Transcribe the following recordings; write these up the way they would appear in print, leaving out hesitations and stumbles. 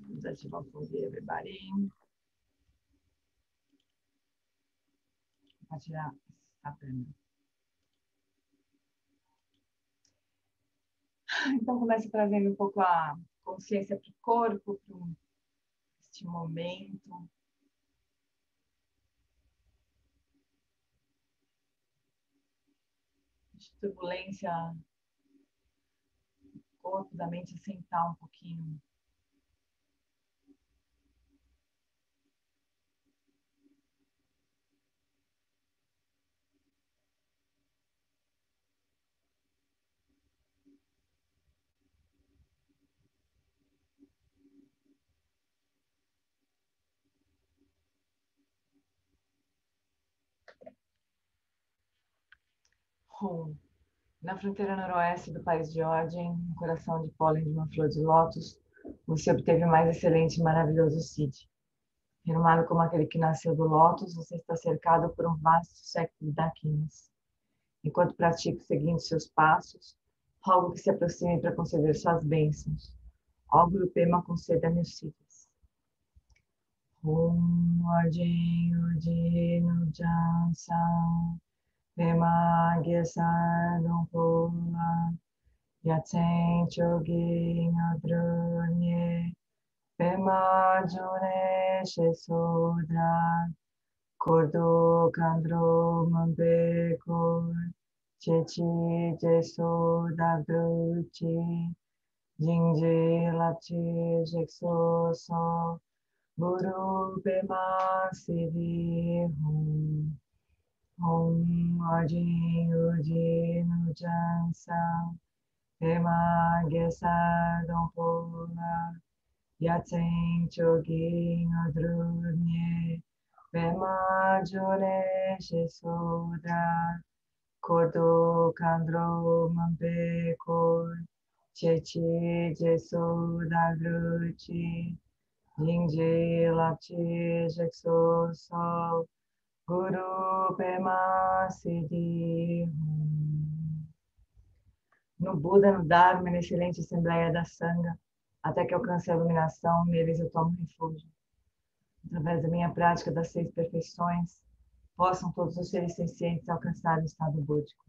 Desativar o fundo de everybody. Vou tirar essa perna. Então, comece trazendo um pouco a consciência para o corpo, para este momento. De turbulência, o corpo da mente sentar um pouquinho. Na fronteira noroeste do país de Ordem, no coração de pólen de uma flor de lótus, você obteve o mais excelente e maravilhoso Cid. Renomado como aquele que nasceu do lótus, você está cercado por um vasto século de daquinas. Enquanto pratico seguindo seus passos, rogo que se aproxime para conceder suas bênçãos. Ó Guru Pema, conceda-me os Cids. Ordem, Udino, Jansan, Pema, Gesardon, Pula, Yatsen, Chogi, Adrunye, Pema, June, Shesodra, Cordo, Candro, Mambeko, Chechi, Jesu, Dagruchi, Jinji, Lapchi, Jexo, So, Guru, Pema, Siddhi, Hum. Om Adi Udi Nujansa Pema Gesa Dompola Yatsen Chogi Adrunye Pema Jure Shesodra Kordo Kandro Mampekor Chechi Jesu Dagruchi Jinji Lapchi Jexo Sol Guru Pema Siddhi Hum. No Buda, no Dharma, na excelente Assembleia da Sangha, até que alcance a iluminação, neles eu tomo refúgio. Através da minha prática das 6 perfeições, possam todos os seres sencientes alcançar o estado búdico.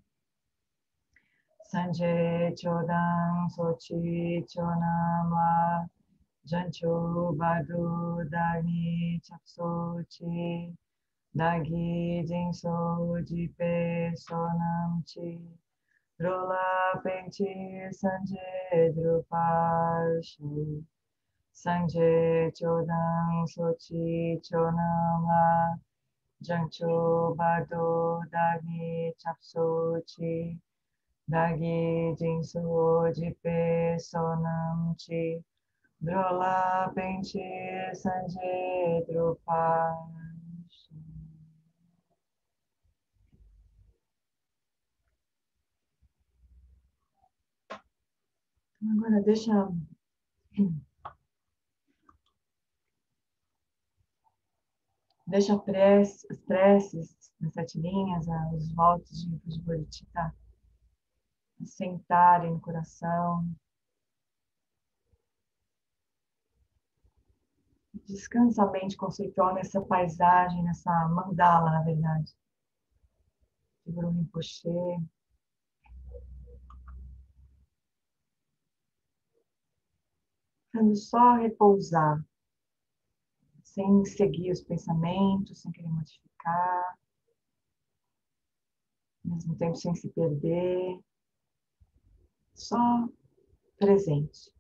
Sanje Chodam Sochi Chonama Janchu Badu Dagni Chapsochi Dagi Jinso Jipe Sonamchi Rola Penchi Sanje Druparshu Sanje Chodang Sochi Chonama Jancho Bado Dagi Chapsochi Dagi Jinso Jipe Sonamchi Rola Penchi Sanje Druparshu. Agora deixa as preces nas 7 linhas, os votos de Bodhicitta assentarem no coração. Descansa a mente conceitual nessa paisagem, nessa mandala, na verdade, de Guru Rinpoche. Ficando só repousar, sem seguir os pensamentos, sem querer modificar, ao mesmo tempo sem se perder, só presente.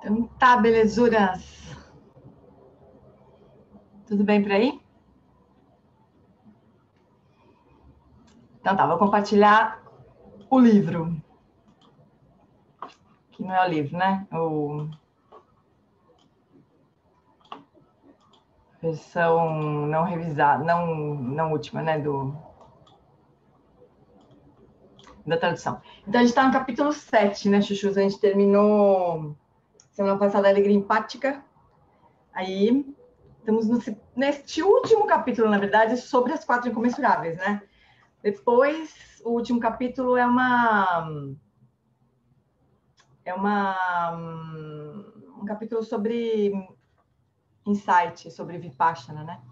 Então tá, belezuras. Tudo bem por aí? Então tá, vou compartilhar o livro. Que não é o livro, né? Versão não revisada, não última, né? Da tradução. Então a gente está no capítulo 7, né, Chuchus? A gente terminou semana passada a Alegria Empática. Aí estamos neste último capítulo, na verdade, sobre as 4 incomensuráveis, né? Depois, o último capítulo é um capítulo sobre insight, sobre Vipassana, né?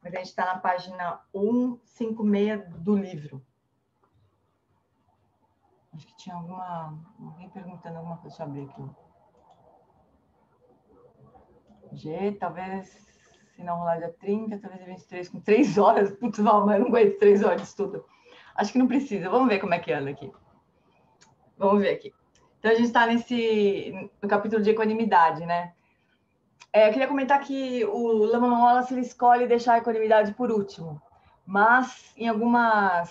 Mas a gente está na página 156 do livro. Acho que tinha alguém perguntando alguma coisa. Deixa eu abrir aqui. G, talvez, se não rolar dia 30, talvez dia 23, com 3 horas. Putz, não, mas eu não aguento 3 horas de estudo. Acho que não precisa. Vamos ver como é que anda aqui. Vamos ver aqui. Então, a gente está no capítulo de equanimidade, né? Eu queria comentar que o Lama Wallace ele escolhe deixar a equanimidade por último, mas em algumas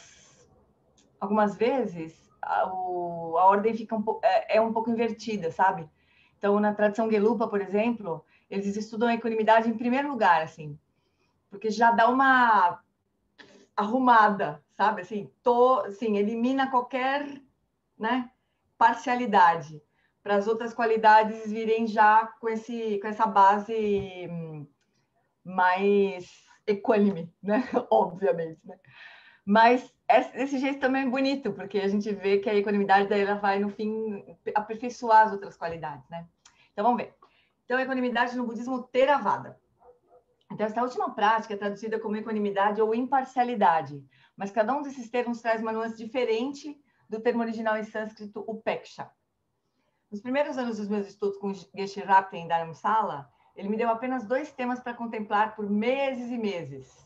vezes a ordem fica um pouco invertida, sabe? Então, na tradição Gelupa, por exemplo, eles estudam a equanimidade em primeiro lugar, assim, porque já dá uma arrumada, sabe? Assim, elimina qualquer, né, parcialidade para as outras qualidades virem já com essa base mais equânime, né? Obviamente, né? Mas esse jeito também é bonito, porque a gente vê que a equanimidade daí ela vai, no fim, aperfeiçoar as outras qualidades, né? Então, vamos ver. Então, a equanimidade no budismo Theravada. Então, essa última prática é traduzida como equanimidade ou imparcialidade, mas cada um desses termos traz uma nuance diferente do termo original em sânscrito, upeksha. Nos primeiros anos dos meus estudos com Geshe Rabten em Dharamsala, ele me deu apenas 2 temas para contemplar por meses e meses.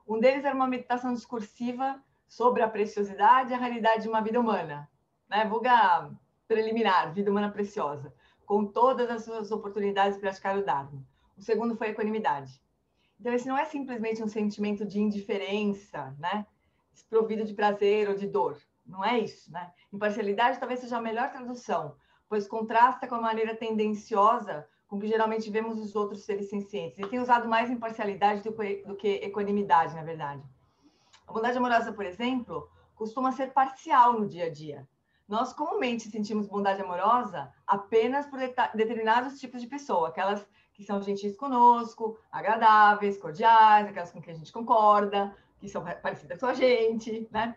Um deles era uma meditação discursiva sobre a preciosidade e a raridade de uma vida humana, né? Vulga preliminar, vida humana preciosa, com todas as suas oportunidades de praticar o Dharma. O segundo foi a equanimidade. Então, esse não é simplesmente um sentimento de indiferença, né? Desprovido de prazer ou de dor. Não é isso, né? Imparcialidade talvez seja a melhor tradução, pois contrasta com a maneira tendenciosa com que geralmente vemos os outros seres sencientes. E tem usado mais imparcialidade do que equanimidade, na verdade. A bondade amorosa, por exemplo, costuma ser parcial no dia a dia. Nós comumente sentimos bondade amorosa apenas por determinados tipos de pessoa, aquelas que são gentis conosco, agradáveis, cordiais, aquelas com quem a gente concorda, que são parecidas com a gente, né?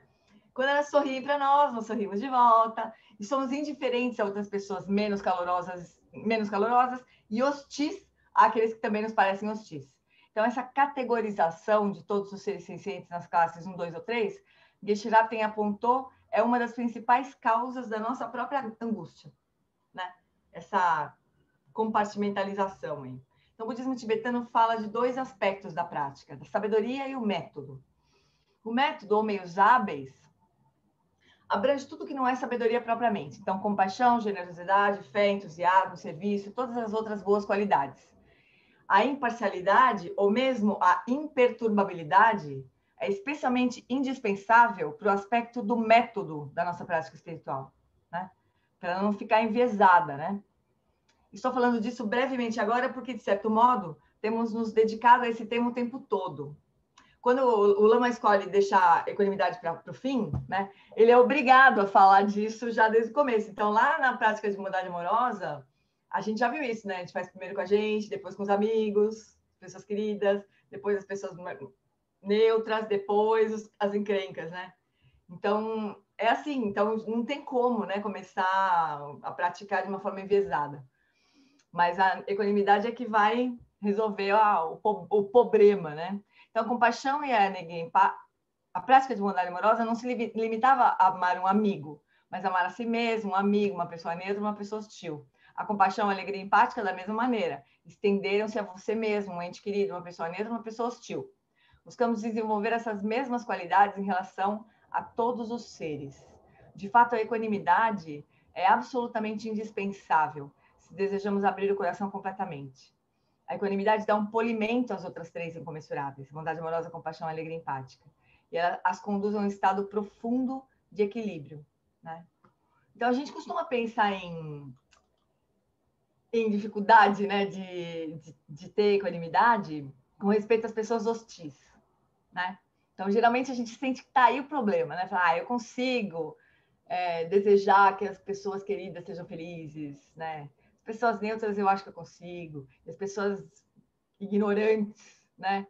Quando elas sorriem para nós sorrimos de volta, e somos indiferentes a outras pessoas menos calorosas e hostis àqueles que também nos parecem hostis. Então, essa categorização de todos os seres sencientes nas classes 1, 2 ou 3, Geshe Rabten apontou, é uma das principais causas da nossa própria angústia, né? Essa compartimentalização. Hein? Então, o budismo tibetano fala de 2 aspectos da prática, da sabedoria e o método. O método, ou meios hábeis, abrange tudo que não é sabedoria propriamente. Então, compaixão, generosidade, fé, entusiasmo, serviço, todas as outras boas qualidades. A imparcialidade, ou mesmo a imperturbabilidade, é especialmente indispensável para o aspecto do método da nossa prática espiritual, né? Para ela não ficar enviesada, né? Estou falando disso brevemente agora porque, de certo modo, temos nos dedicado a esse tema o tempo todo. Quando o Lama escolhe deixar a equanimidade para o fim, né, ele é obrigado a falar disso já desde o começo. Então, lá na prática de bondade amorosa, a gente já viu isso, né? A gente faz primeiro com a gente, depois com os amigos, pessoas queridas, depois as pessoas neutras, depois as encrencas, né? Então, é assim. Então, não tem como, né, começar a praticar de uma forma enviesada. Mas a equanimidade é que vai resolver o problema, né? Então, a compaixão e a prática de bondade amorosa não se limitava a amar um amigo, mas amar a si mesmo, um amigo, uma pessoa neutra, uma pessoa hostil. A compaixão e a alegria empática, da mesma maneira, estenderam-se a você mesmo, um ente querido, uma pessoa neutra, uma pessoa hostil. Buscamos desenvolver essas mesmas qualidades em relação a todos os seres. De fato, a equanimidade é absolutamente indispensável, se desejamos abrir o coração completamente. A equanimidade dá um polimento às outras três incomensuráveis, bondade amorosa, compaixão, alegria e empática. E ela as conduz a um estado profundo de equilíbrio, né? Então, a gente costuma pensar em dificuldade, né, de ter equanimidade com respeito às pessoas hostis, né? Então, geralmente, a gente sente que está aí o problema, né? Falar, eu consigo desejar que as pessoas queridas sejam felizes, né? As pessoas neutras eu acho que eu consigo, e as pessoas ignorantes, né?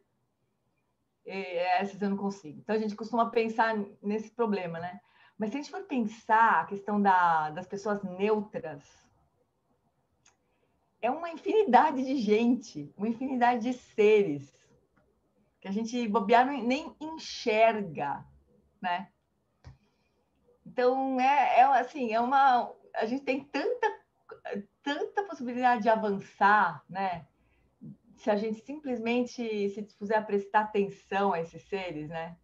Essas eu não consigo. Então, a gente costuma pensar nesse problema, né? Mas se a gente for pensar a questão das pessoas neutras, é uma infinidade de gente, uma infinidade de seres que a gente bobear nem enxerga, né? Então, assim, a gente tem tanta possibilidade de avançar, né? Se a gente simplesmente se dispuser a prestar atenção a esses seres, né?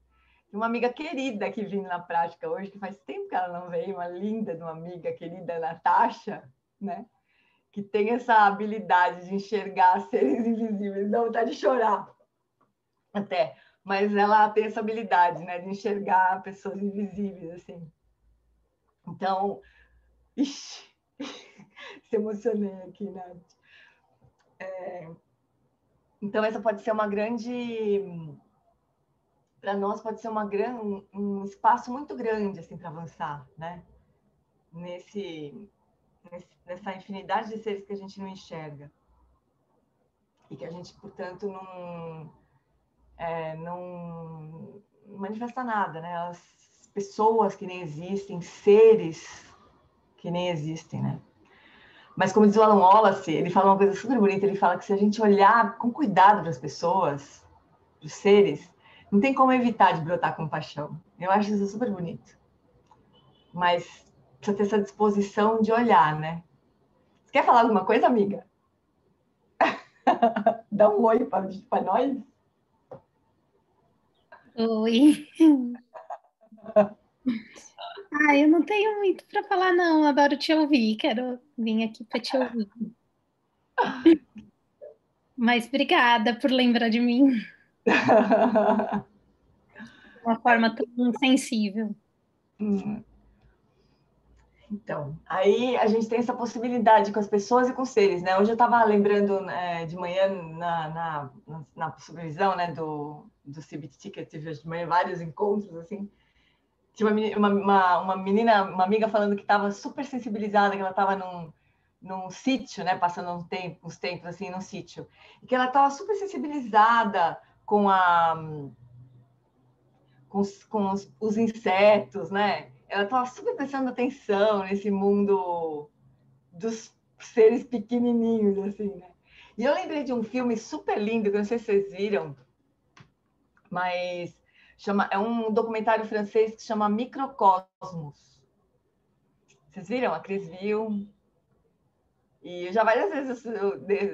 Tem uma amiga querida que vindo na prática hoje, que faz tempo que ela não veio, uma linda de uma amiga querida, Natasha, né? Que tem essa habilidade de enxergar seres invisíveis, dá vontade de chorar até, mas ela tem essa habilidade, né, de enxergar pessoas invisíveis, assim. Então, ixi, se emocionei aqui, Nath. Então, essa pode ser uma grande... Para nós, pode ser um espaço muito grande, assim, para avançar, né? Nessa infinidade de seres que a gente não enxerga. E que a gente, portanto, não manifesta nada, né? As pessoas que nem existem, seres que nem existem, né? Mas como diz o Alan Wallace, ele fala uma coisa super bonita, ele fala que se a gente olhar com cuidado para as pessoas, para os seres, não tem como evitar de brotar compaixão. Eu acho isso super bonito. Mas precisa ter essa disposição de olhar, né? Você quer falar alguma coisa, amiga? Dá um oi para nós. Oi. Eu não tenho muito para falar, não. Adoro te ouvir. Quero vir aqui para te ouvir. Mas obrigada por lembrar de mim de uma forma tão sensível. Então, aí a gente tem essa possibilidade com as pessoas e com os seres, né? Hoje eu estava lembrando de manhã na supervisão, né, do CBT Ticket, tive de manhã vários encontros, assim. Tinha uma menina, uma amiga falando que estava super sensibilizada, que ela estava num sítio, né, passando uns tempos assim num sítio, e que ela estava super sensibilizada com os insetos, né? Ela estava super prestando atenção nesse mundo dos seres pequenininhos, assim, né? E eu lembrei de um filme super lindo, que eu não sei se vocês viram, mas é um documentário francês que chama Microcosmos. Vocês viram? A Cris viu. E eu já várias vezes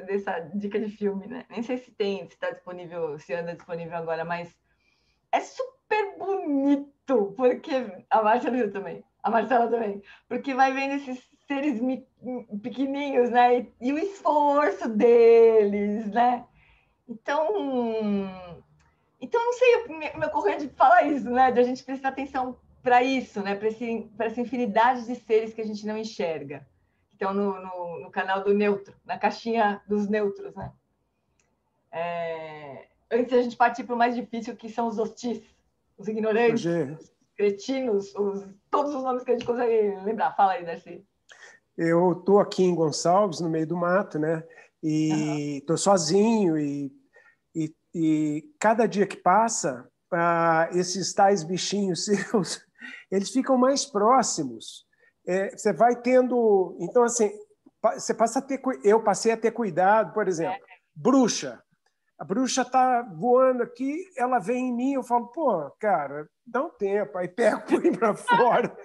dessa dica de filme, né? Nem sei se está disponível, se anda disponível agora, mas é super bonito, porque a Marcela viu também, a Marcela também, porque vai vendo esses seres pequenininhos, né? E o esforço deles, né? Então não sei, me ocorreu de falar isso, né? De a gente prestar atenção para isso, né? Para essa infinidade de seres que a gente não enxerga. Então, no canal do neutro, na caixinha dos neutros, né? Antes a gente partir para o mais difícil, que são os hostis, os ignorantes, os cretinos, todos os nomes que a gente consegue lembrar. Fala aí, Darcy. Eu estou aqui em Gonçalves, no meio do mato, né? E estou sozinho e cada dia que passa, esses tais bichinhos seus, eles ficam mais próximos. Você vai tendo... Então, assim, eu passei a ter cuidado, por exemplo, bruxa. A bruxa está voando aqui, ela vem em mim, eu falo, pô, cara, dá um tempo, aí pego, põe para fora.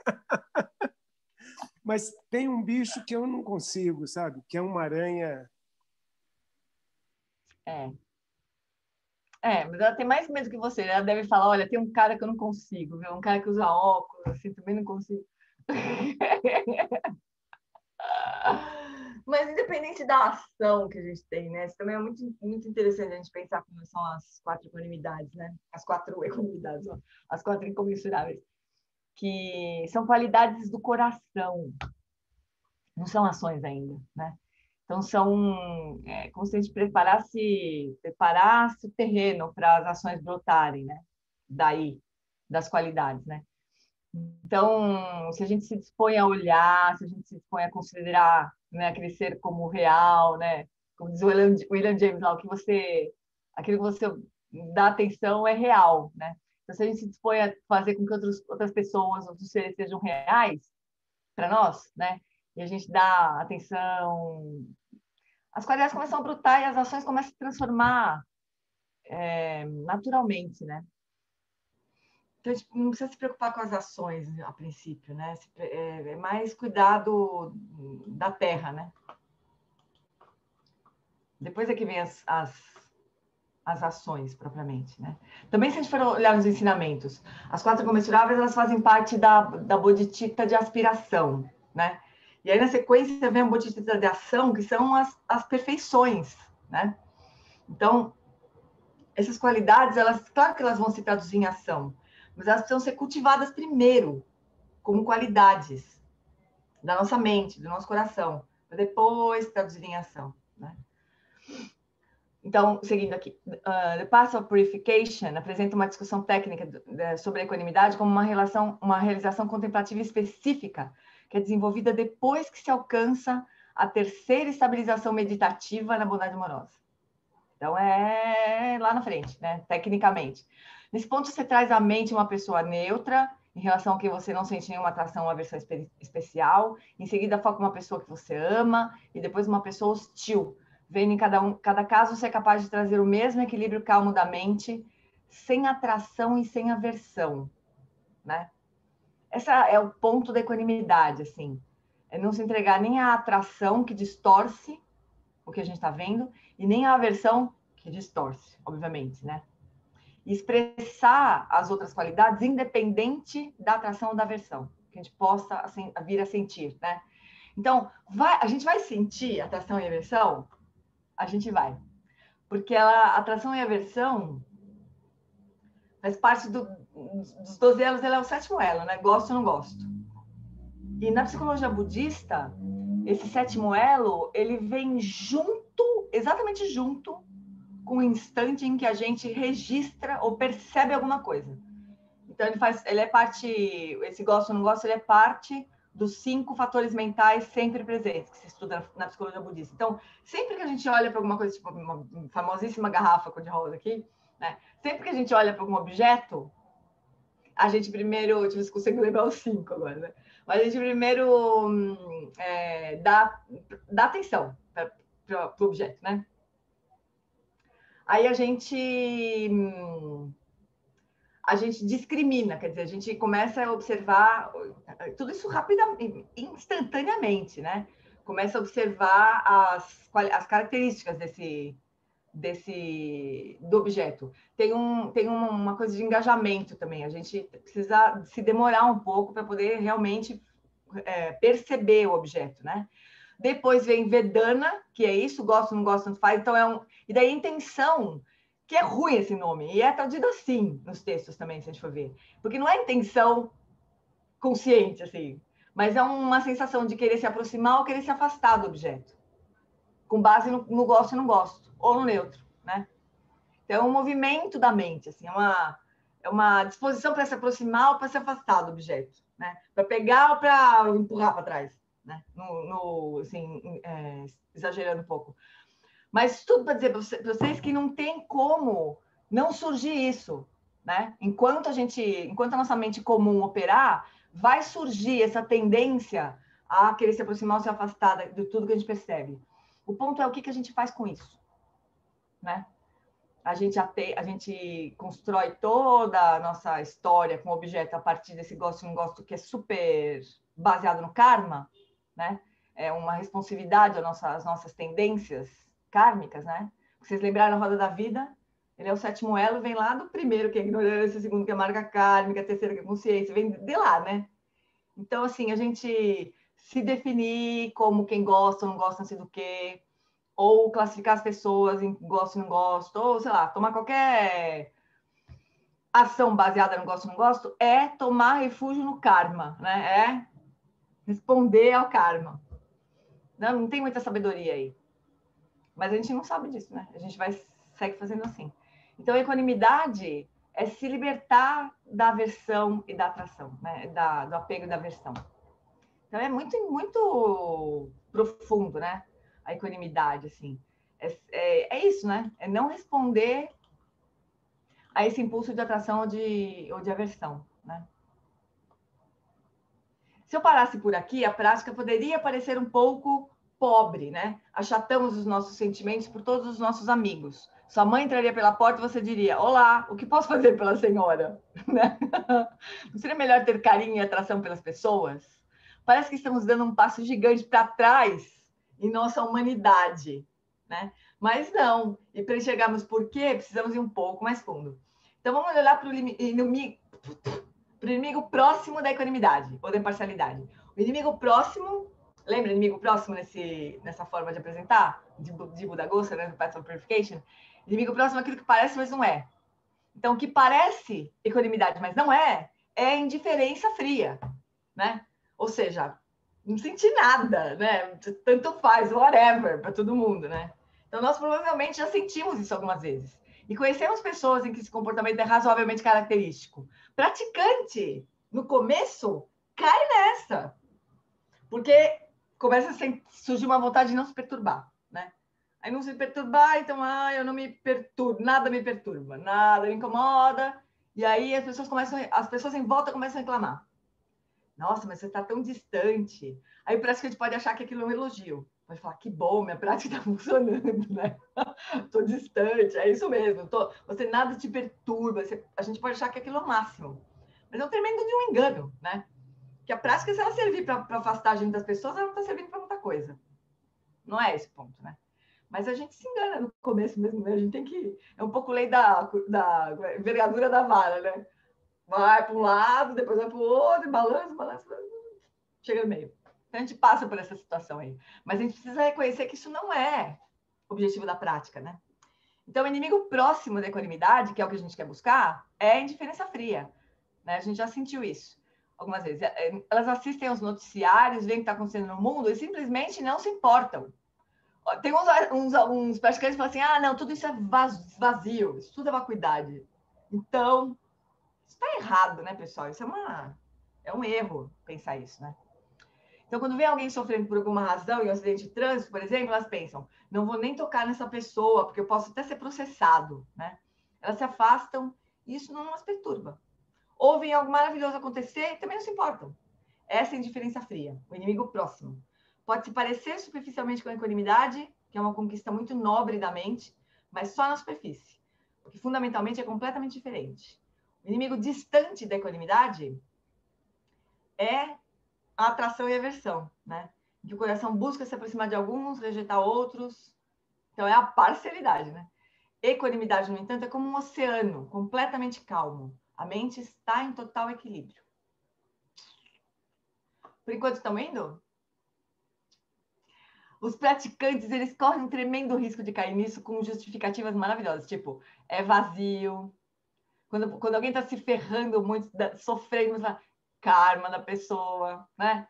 Mas tem um bicho que eu não consigo, sabe? Que é uma aranha. Mas ela tem mais medo que você. Ela deve falar, olha, tem um cara que eu não consigo, viu? Um cara que usa óculos, assim, também não consigo. Mas independente da ação que a gente tem, né? Isso também é muito, muito interessante a gente pensar como são as 4 equanimidades, né? As 4 equanimidades, ó, as 4 incomensuráveis, que são qualidades do coração, não são ações ainda, né? Então, são como se a gente preparasse o terreno para as ações brotarem, né? Daí, das qualidades, né? Então, se a gente se dispõe a olhar, se a gente se dispõe a considerar, né, aquele ser como real, né? Como diz o William James lá, aquilo que você dá atenção é real, né? Então, se a gente se dispõe a fazer com que outras pessoas, outros seres sejam reais para nós, né? E a gente dá atenção, as qualidades começam a brotar e as ações começam a se transformar naturalmente, né? Então, a gente não precisa se preocupar com as ações a princípio, né? É mais cuidado da terra, né? Depois é que vem as ações, propriamente, né? Também, se a gente for olhar nos ensinamentos, as 4 incomensuráveis, elas fazem parte da bodhicitta de aspiração, né? E aí, na sequência, vem a bodhicitta de ação, que são as perfeições, né? Então, essas qualidades, claro que elas vão se traduzir em ação, mas elas precisam ser cultivadas primeiro, como qualidades da nossa mente, do nosso coração, para depois traduzir em ação, né? Então, seguindo aqui, The Path of Purification apresenta uma discussão técnica sobre a equanimidade como uma realização contemplativa específica, que é desenvolvida depois que se alcança a terceira estabilização meditativa na bondade amorosa. Então, é lá na frente, né? Tecnicamente. Nesse ponto, você traz à mente uma pessoa neutra, em relação a que você não sente nenhuma atração ou aversão especial. Em seguida, foca uma pessoa que você ama, e depois uma pessoa hostil. Vendo em cada caso, você é capaz de trazer o mesmo equilíbrio calmo da mente, sem atração e sem aversão, né? Esse é o ponto da equanimidade, assim. É não se entregar nem à atração que distorce o que a gente está vendo, e nem a aversão que distorce, obviamente, né? E expressar as outras qualidades independente da atração ou da aversão, que a gente possa assim, vir a sentir, né? Então, a gente vai sentir atração e aversão? A gente vai. Porque a atração e aversão faz parte dos 12 elos, ela é o 7º elo, né? Gosto ou não gosto. E na psicologia budista, esse 7º elo, ele vem exatamente junto com o instante em que a gente registra ou percebe alguma coisa. Então, ele é parte, esse gosto ou não gosto, ele é parte dos 5 fatores mentais sempre presentes, que se estuda na psicologia budista. Então, sempre que a gente olha para alguma coisa, tipo uma famosíssima garrafa cor-de-rosa aqui, né? Sempre que a gente olha para algum objeto, a gente primeiro, deixa eu ver se consigo lembrar os 5 agora, né? Mas a gente primeiro dá atenção para o objeto, né? Aí a gente discrimina, quer dizer, a gente começa a observar tudo isso rapidamente, instantaneamente, né? Começa a observar as características do objeto. Tem uma coisa de engajamento também. A gente precisa se demorar um pouco para poder realmente perceber o objeto, né? Depois vem Vedana, que é isso, gosto, não gosto, não faz. Então e daí intenção, que é ruim esse nome, e é traduzido assim nos textos também, se a gente for ver. Porque não é intenção consciente, assim, mas é uma sensação de querer se aproximar ou querer se afastar do objeto, com base no gosto e não gosto, ou no neutro, né? Então, é um movimento da mente, assim, é uma disposição para se aproximar ou para se afastar do objeto, né? Para pegar ou para empurrar para trás, né? Assim, exagerando um pouco. Mas tudo para dizer para vocês que não tem como não surgir isso, né? Enquanto a nossa mente comum operar, vai surgir essa tendência a querer se aproximar ou se afastar de tudo que a gente percebe. O ponto é o que a gente faz com isso, né? A gente constrói toda a nossa história com o objeto a partir desse gosto e não gosto, que é super baseado no karma, né? É uma responsividade às nossas tendências kármicas, né? Vocês lembraram a roda da vida? Ele é o 7º elo, vem lá do primeiro, que é a ignorância, o segundo, que é a marca kármica, a terceira, que é a consciência, vem de lá, né? Então, assim, a gente se definir como quem gosta ou não gosta, não sei do quê, ou classificar as pessoas em gosto e não gosto, ou, sei lá, tomar qualquer ação baseada no gosto e não gosto, é tomar refúgio no karma, né? É responder ao karma. Não tem muita sabedoria aí. Mas a gente não sabe disso, né? A gente segue fazendo assim. Então, a equanimidade é se libertar da aversão e da atração, né? Do apego e da aversão. Então, é muito, muito profundo, né? A equanimidade, assim. É isso, né? É não responder a esse impulso de atração ou de aversão, né? Se eu parasse por aqui, a prática poderia parecer um pouco pobre, né? Achatamos os nossos sentimentos por todos os nossos amigos. Sua mãe entraria pela porta e você diria: olá, o que posso fazer pela senhora? Né? Não seria melhor ter carinho e atração pelas pessoas? Parece que estamos dando um passo gigante para trás em nossa humanidade, né? Mas não. E para chegarmos por quê, precisamos ir um pouco mais fundo. Então vamos olhar para o inimigo próximo da equanimidade ou da imparcialidade. O inimigo próximo, lembra o inimigo próximo nessa forma de apresentar? De Buddhaghosa, né? Do Path of Purification. Inimigo próximo é aquilo que parece, mas não é. Então, o que parece equanimidade, mas não é indiferença fria, né? Ou seja, não sentir nada, né? Tanto faz, whatever, para todo mundo, né? Então, nós provavelmente já sentimos isso algumas vezes. E conhecemos pessoas em que esse comportamento é razoavelmente característico. Praticante, no começo, cai nessa. Porque começa a surgir uma vontade de não se perturbar, né? Aí não se perturbar, então, eu não me perturbo, nada me perturba, nada me incomoda. E aí as pessoas em volta começam a reclamar. Nossa, mas você está tão distante. Aí parece que a gente pode achar que aquilo é um elogio. Pode falar, que bom, minha prática está funcionando, né? Estou distante, é isso mesmo. Você nada te perturba. A gente pode achar que aquilo é o máximo. Mas é um tremendo de um engano, né? Que a prática, se ela servir para afastar a gente das pessoas, ela não está servindo para muita coisa. Não é esse ponto, né? Mas a gente se engana no começo mesmo, né? A gente tem que... É um pouco lei da envergadura da vara, né? Vai para um lado, depois vai para o outro, balança, chega no meio. Então, a gente passa por essa situação aí. Mas a gente precisa reconhecer que isso não é o objetivo da prática, né? Então, o inimigo próximo da equanimidade, que é o que a gente quer buscar, é a indiferença fria, né? A gente já sentiu isso algumas vezes. Elas assistem aos noticiários, veem o que está acontecendo no mundo e simplesmente não se importam. Tem uns praticantes que falam assim, não, tudo isso é vazio, isso tudo é vacuidade. Então, isso está errado, né, pessoal? Isso é um erro pensar isso, né? Então, quando vem alguém sofrendo por alguma razão, em um acidente de trânsito, por exemplo, elas pensam, não vou nem tocar nessa pessoa, porque eu posso até ser processado, né? Elas se afastam e isso não as perturba. Ouvem algo maravilhoso acontecer e também não se importam. Essa é a indiferença fria, o inimigo próximo. Pode se parecer superficialmente com a equanimidade, que é uma conquista muito nobre da mente, mas só na superfície, porque fundamentalmente é completamente diferente. O inimigo distante da equanimidade é a atração e a aversão, né? Que o coração busca se aproximar de alguns, rejeitar outros. Então, é a parcialidade, né? Equanimidade, no entanto, é como um oceano completamente calmo. A mente está em total equilíbrio. Por enquanto, estão indo? Os praticantes, eles correm um tremendo risco de cair nisso com justificativas maravilhosas, tipo, é vazio. Quando alguém está se ferrando muito, sofrendo, karma da pessoa, né?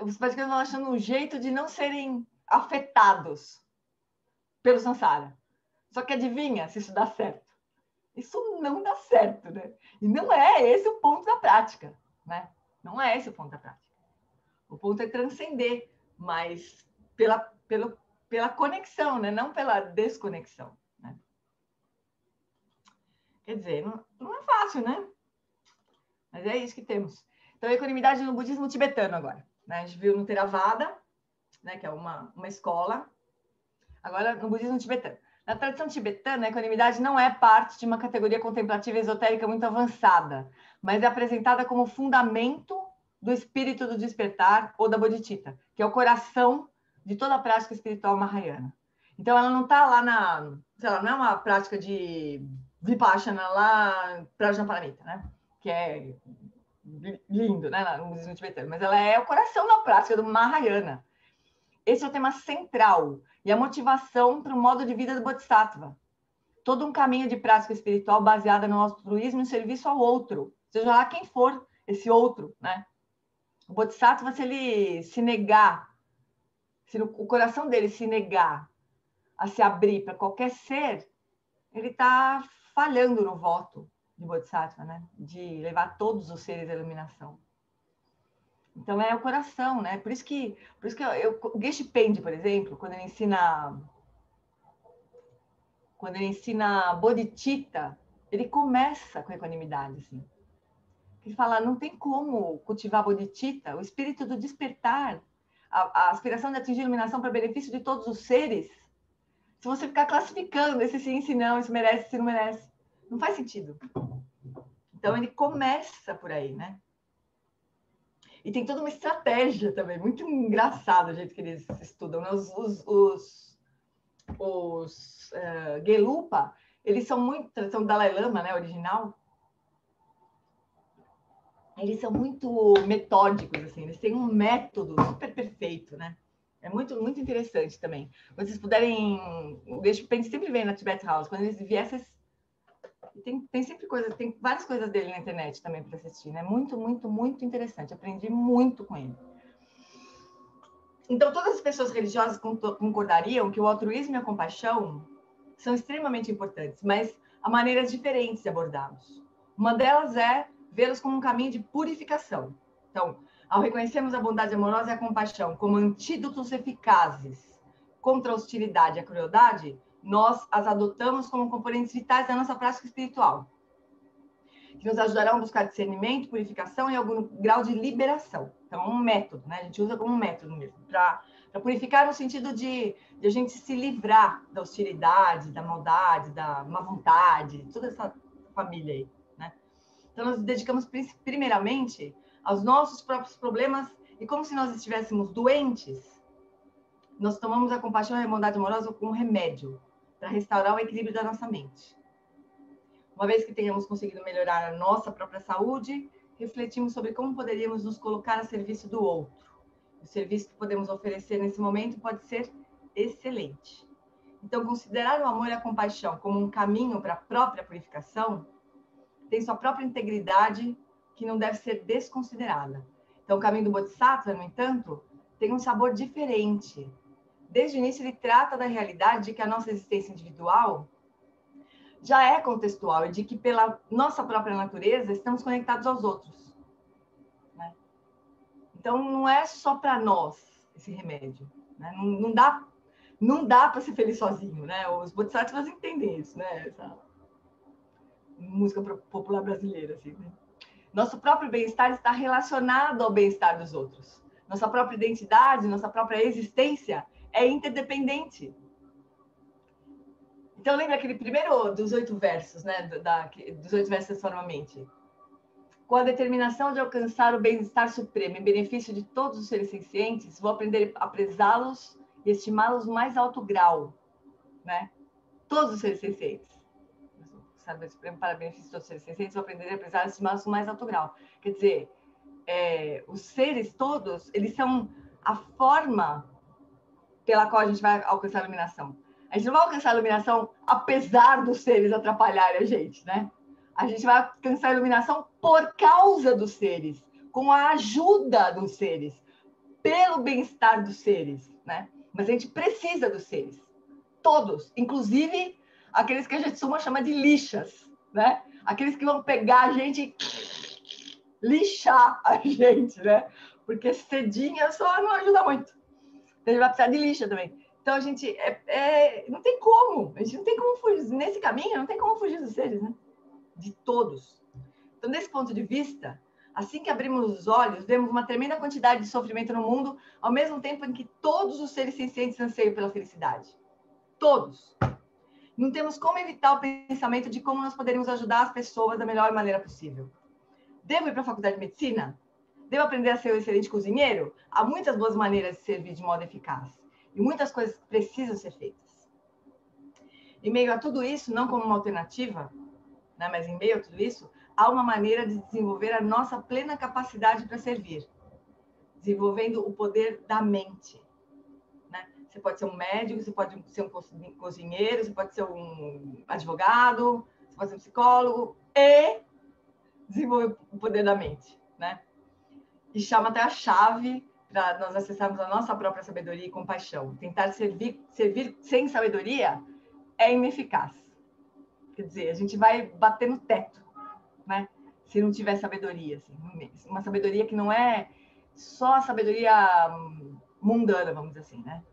Os praticantes vão achando um jeito de não serem afetados pelo samsara. Só que adivinha se isso dá certo? Isso não dá certo, né? E não é esse o ponto da prática, né? Não é esse o ponto da prática. O ponto é transcender, mas pela conexão, né? Não pela desconexão, né? Quer dizer, não é fácil, né? Mas é isso que temos. Então, a equanimidade no budismo tibetano agora. Né? A gente viu no Theravada, né? Que é uma escola. Agora, no budismo tibetano. Na tradição tibetana, a equanimidade não é parte de uma categoria contemplativa esotérica muito avançada, mas é apresentada como fundamento do espírito do despertar ou da bodhicitta, que é o coração de toda a prática espiritual mahayana. Então, ela não está lá sei lá, não é uma prática de vipassana lá, Prajnaparamita, né? Que é lindo, né, no budismo tibetano, mas ela é o coração da prática do Mahayana. Esse é o tema central e a motivação para o modo de vida do Bodhisattva. Todo um caminho de prática espiritual baseada no altruísmo e serviço ao outro, seja lá quem for esse outro, né? O Bodhisattva, se ele se negar, se o coração dele se negar a se abrir para qualquer ser, ele está falhando no voto de Bodhisattva, né? De levar todos os seres à iluminação. Então é o coração, né? Por isso que o Geshe Pende, por exemplo, quando ele ensina Bodhicitta, ele começa com equanimidade, assim. Ele fala, não tem como cultivar Bodhicitta, o espírito do despertar, a aspiração de atingir a iluminação para benefício de todos os seres, se você ficar classificando esse sim, esse não, esse merece, esse não merece. Não faz sentido. Então ele começa por aí, né? E tem toda uma estratégia também, muito engraçado o jeito que eles estudam, né? Os Gelupa, eles são Dalai Lama, né, original. Eles são muito metódicos, assim, eles têm um método super perfeito, né? É muito, muito interessante também. Quando vocês puderem, o Geshe Pende sempre vem na Tibet House, quando eles viessem, tem sempre coisas, tem várias coisas dele na internet também para assistir, né? Muito, muito, muito interessante. Aprendi muito com ele. Então, todas as pessoas religiosas concordariam que o altruísmo e a compaixão são extremamente importantes, mas há maneiras diferentes de abordá-los. Uma delas é vê-los como um caminho de purificação. Então, ao reconhecermos a bondade amorosa e a compaixão como antídotos eficazes contra a hostilidade e a crueldade, nós as adotamos como componentes vitais da nossa prática espiritual, que nos ajudarão a buscar discernimento, purificação e algum grau de liberação. Então, é um método, né? A gente usa como um método mesmo, para purificar no sentido de a gente se livrar da hostilidade, da maldade, da má vontade, toda essa família aí, né? Então, nós nos dedicamos primeiramente aos nossos próprios problemas e como se nós estivéssemos doentes, nós tomamos a compaixão e a bondade amorosa como remédio para restaurar o equilíbrio da nossa mente. Uma vez que tenhamos conseguido melhorar a nossa própria saúde, refletimos sobre como poderíamos nos colocar a serviço do outro. O serviço que podemos oferecer nesse momento pode ser excelente. Então, considerar o amor e a compaixão como um caminho para a própria purificação tem sua própria integridade que não deve ser desconsiderada. Então, o caminho do Bodhisattva, no entanto, tem um sabor diferente. Desde o início, ele trata da realidade de que a nossa existência individual já é contextual e de que, pela nossa própria natureza, estamos conectados aos outros, né? Então, não é só para nós esse remédio, né? Não dá para ser feliz sozinho, né? Os bodhisattvas entendem isso, né? Essa música popular brasileira, assim, né? Nosso próprio bem-estar está relacionado ao bem-estar dos outros. Nossa própria identidade, nossa própria existência é interdependente. Então, lembra aquele primeiro dos 8 versos, né? Dos 8 versos da Transforma a Mente. Com a determinação de alcançar o bem-estar supremo em benefício de todos os seres sencientes, vou aprender a prezá-los e estimá-los no mais alto grau, né? Todos os seres sencientes. Sabe, supremo para benefício de todos os seres sencientes, vou aprender a prezá-los e estimá-los no mais alto grau. Quer dizer, os seres todos, eles são a forma pela qual a gente vai alcançar a iluminação. A gente não vai alcançar a iluminação apesar dos seres atrapalharem a gente, né? A gente vai alcançar a iluminação por causa dos seres, com a ajuda dos seres, pelo bem-estar dos seres, né? Mas a gente precisa dos seres, todos, inclusive aqueles que a gente chama de lixas, né? Aqueles que vão pegar a gente e lixar a gente, né? Porque cedinha só não ajuda muito. Então a gente vai precisar de lixa também. Então, a gente não tem como. A gente não tem como fugir. Nesse caminho, não tem como fugir dos seres, né? De todos. Então, desse ponto de vista, assim que abrimos os olhos, vemos uma tremenda quantidade de sofrimento no mundo, ao mesmo tempo em que todos os seres sencientes anseiam pela felicidade. Todos. Não temos como evitar o pensamento de como nós poderíamos ajudar as pessoas da melhor maneira possível. Devo ir para a faculdade de medicina? Devo aprender a ser um excelente cozinheiro? Há muitas boas maneiras de servir de modo eficaz. E muitas coisas precisam ser feitas. Em meio a tudo isso, não como uma alternativa, né, mas em meio a tudo isso, há uma maneira de desenvolver a nossa plena capacidade para servir, desenvolvendo o poder da mente. Né? Você pode ser um médico, você pode ser um cozinheiro, você pode ser um advogado, você pode ser um psicólogo e desenvolver o poder da mente. Né? E chama até a chave para nós acessarmos a nossa própria sabedoria e compaixão. Tentar servir sem sabedoria é ineficaz. Quer dizer, a gente vai bater no teto, né? Se não tiver sabedoria. Assim. Uma sabedoria que não é só a sabedoria mundana, vamos dizer assim, né?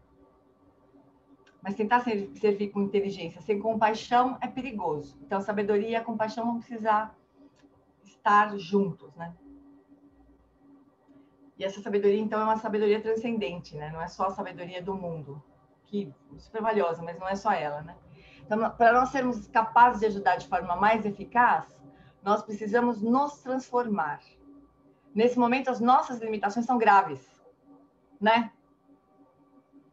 Mas tentar servir com inteligência, sem compaixão, é perigoso. Então, sabedoria e a compaixão vão precisar estar juntos, né? E essa sabedoria, então, é uma sabedoria transcendente, né? Não é só a sabedoria do mundo, que é super valiosa, mas não é só ela, né? Então, para nós sermos capazes de ajudar de forma mais eficaz, nós precisamos nos transformar. Nesse momento, as nossas limitações são graves, né?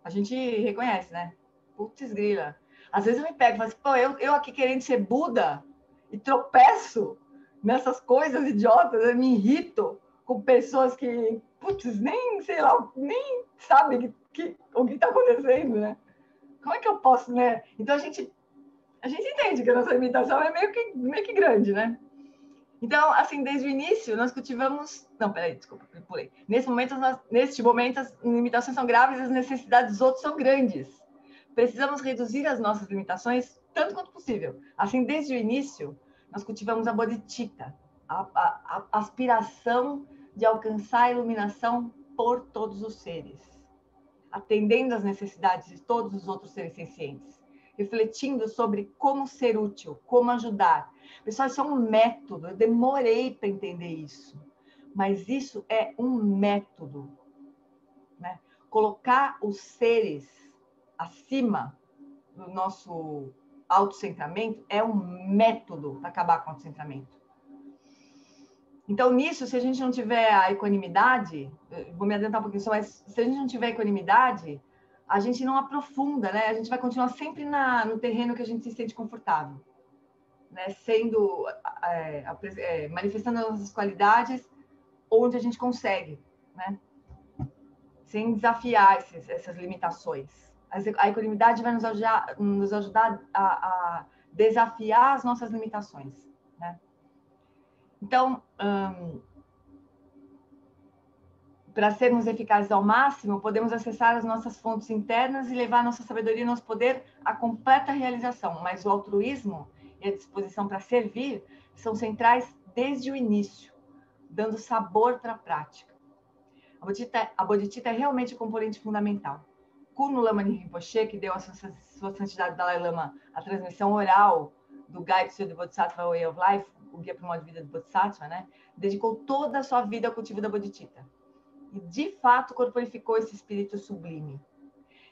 A gente reconhece, né? Putz grila. Às vezes eu me pego e falo assim, pô, eu aqui querendo ser Buda e tropeço nessas coisas idiotas, eu me irrito com pessoas que, putz, nem, sei lá, nem sabem o que está acontecendo, né? Como é que eu posso, né? Então a gente entende que a nossa limitação é meio que grande, né? Então, assim, desde o início, nós cultivamos... Não, peraí, desculpa, eu pulei. Neste momento, as limitações são graves e as necessidades dos outros são grandes. Precisamos reduzir as nossas limitações tanto quanto possível. Assim, desde o início, nós cultivamos a bodhicitta, a aspiração de alcançar a iluminação por todos os seres, atendendo às necessidades de todos os outros seres sencientes, refletindo sobre como ser útil, como ajudar. Pessoal, isso é um método, eu demorei para entender isso, mas isso é um método, né? Colocar os seres acima do nosso autocentramento é um método para acabar com o autocentramento. Então, nisso, se a gente não tiver a equanimidade, vou me adiantar um pouquinho só, mas se a gente não tiver equanimidade, a gente não aprofunda, né? A gente vai continuar sempre no terreno que a gente se sente confortável, né? Sendo, manifestando as nossas qualidades onde a gente consegue, né? Sem desafiar essas limitações. A equanimidade vai nos ajudar a desafiar as nossas limitações, né? Então, para sermos eficazes ao máximo, podemos acessar as nossas fontes internas e levar a nossa sabedoria e nosso poder à completa realização. Mas o altruísmo e a disposição para servir são centrais desde o início, dando sabor para a prática. A bodhicitta é realmente o componente fundamental. Kuno Lama Rinpoche, que deu a sua santidade Dalai Lama a transmissão oral do Guide to the Bodhisattva Way of Life, o guia para o modo de vida do Bodhisattva, né? Dedicou toda a sua vida ao cultivo da bodhicitta. E, de fato, corporificou esse espírito sublime.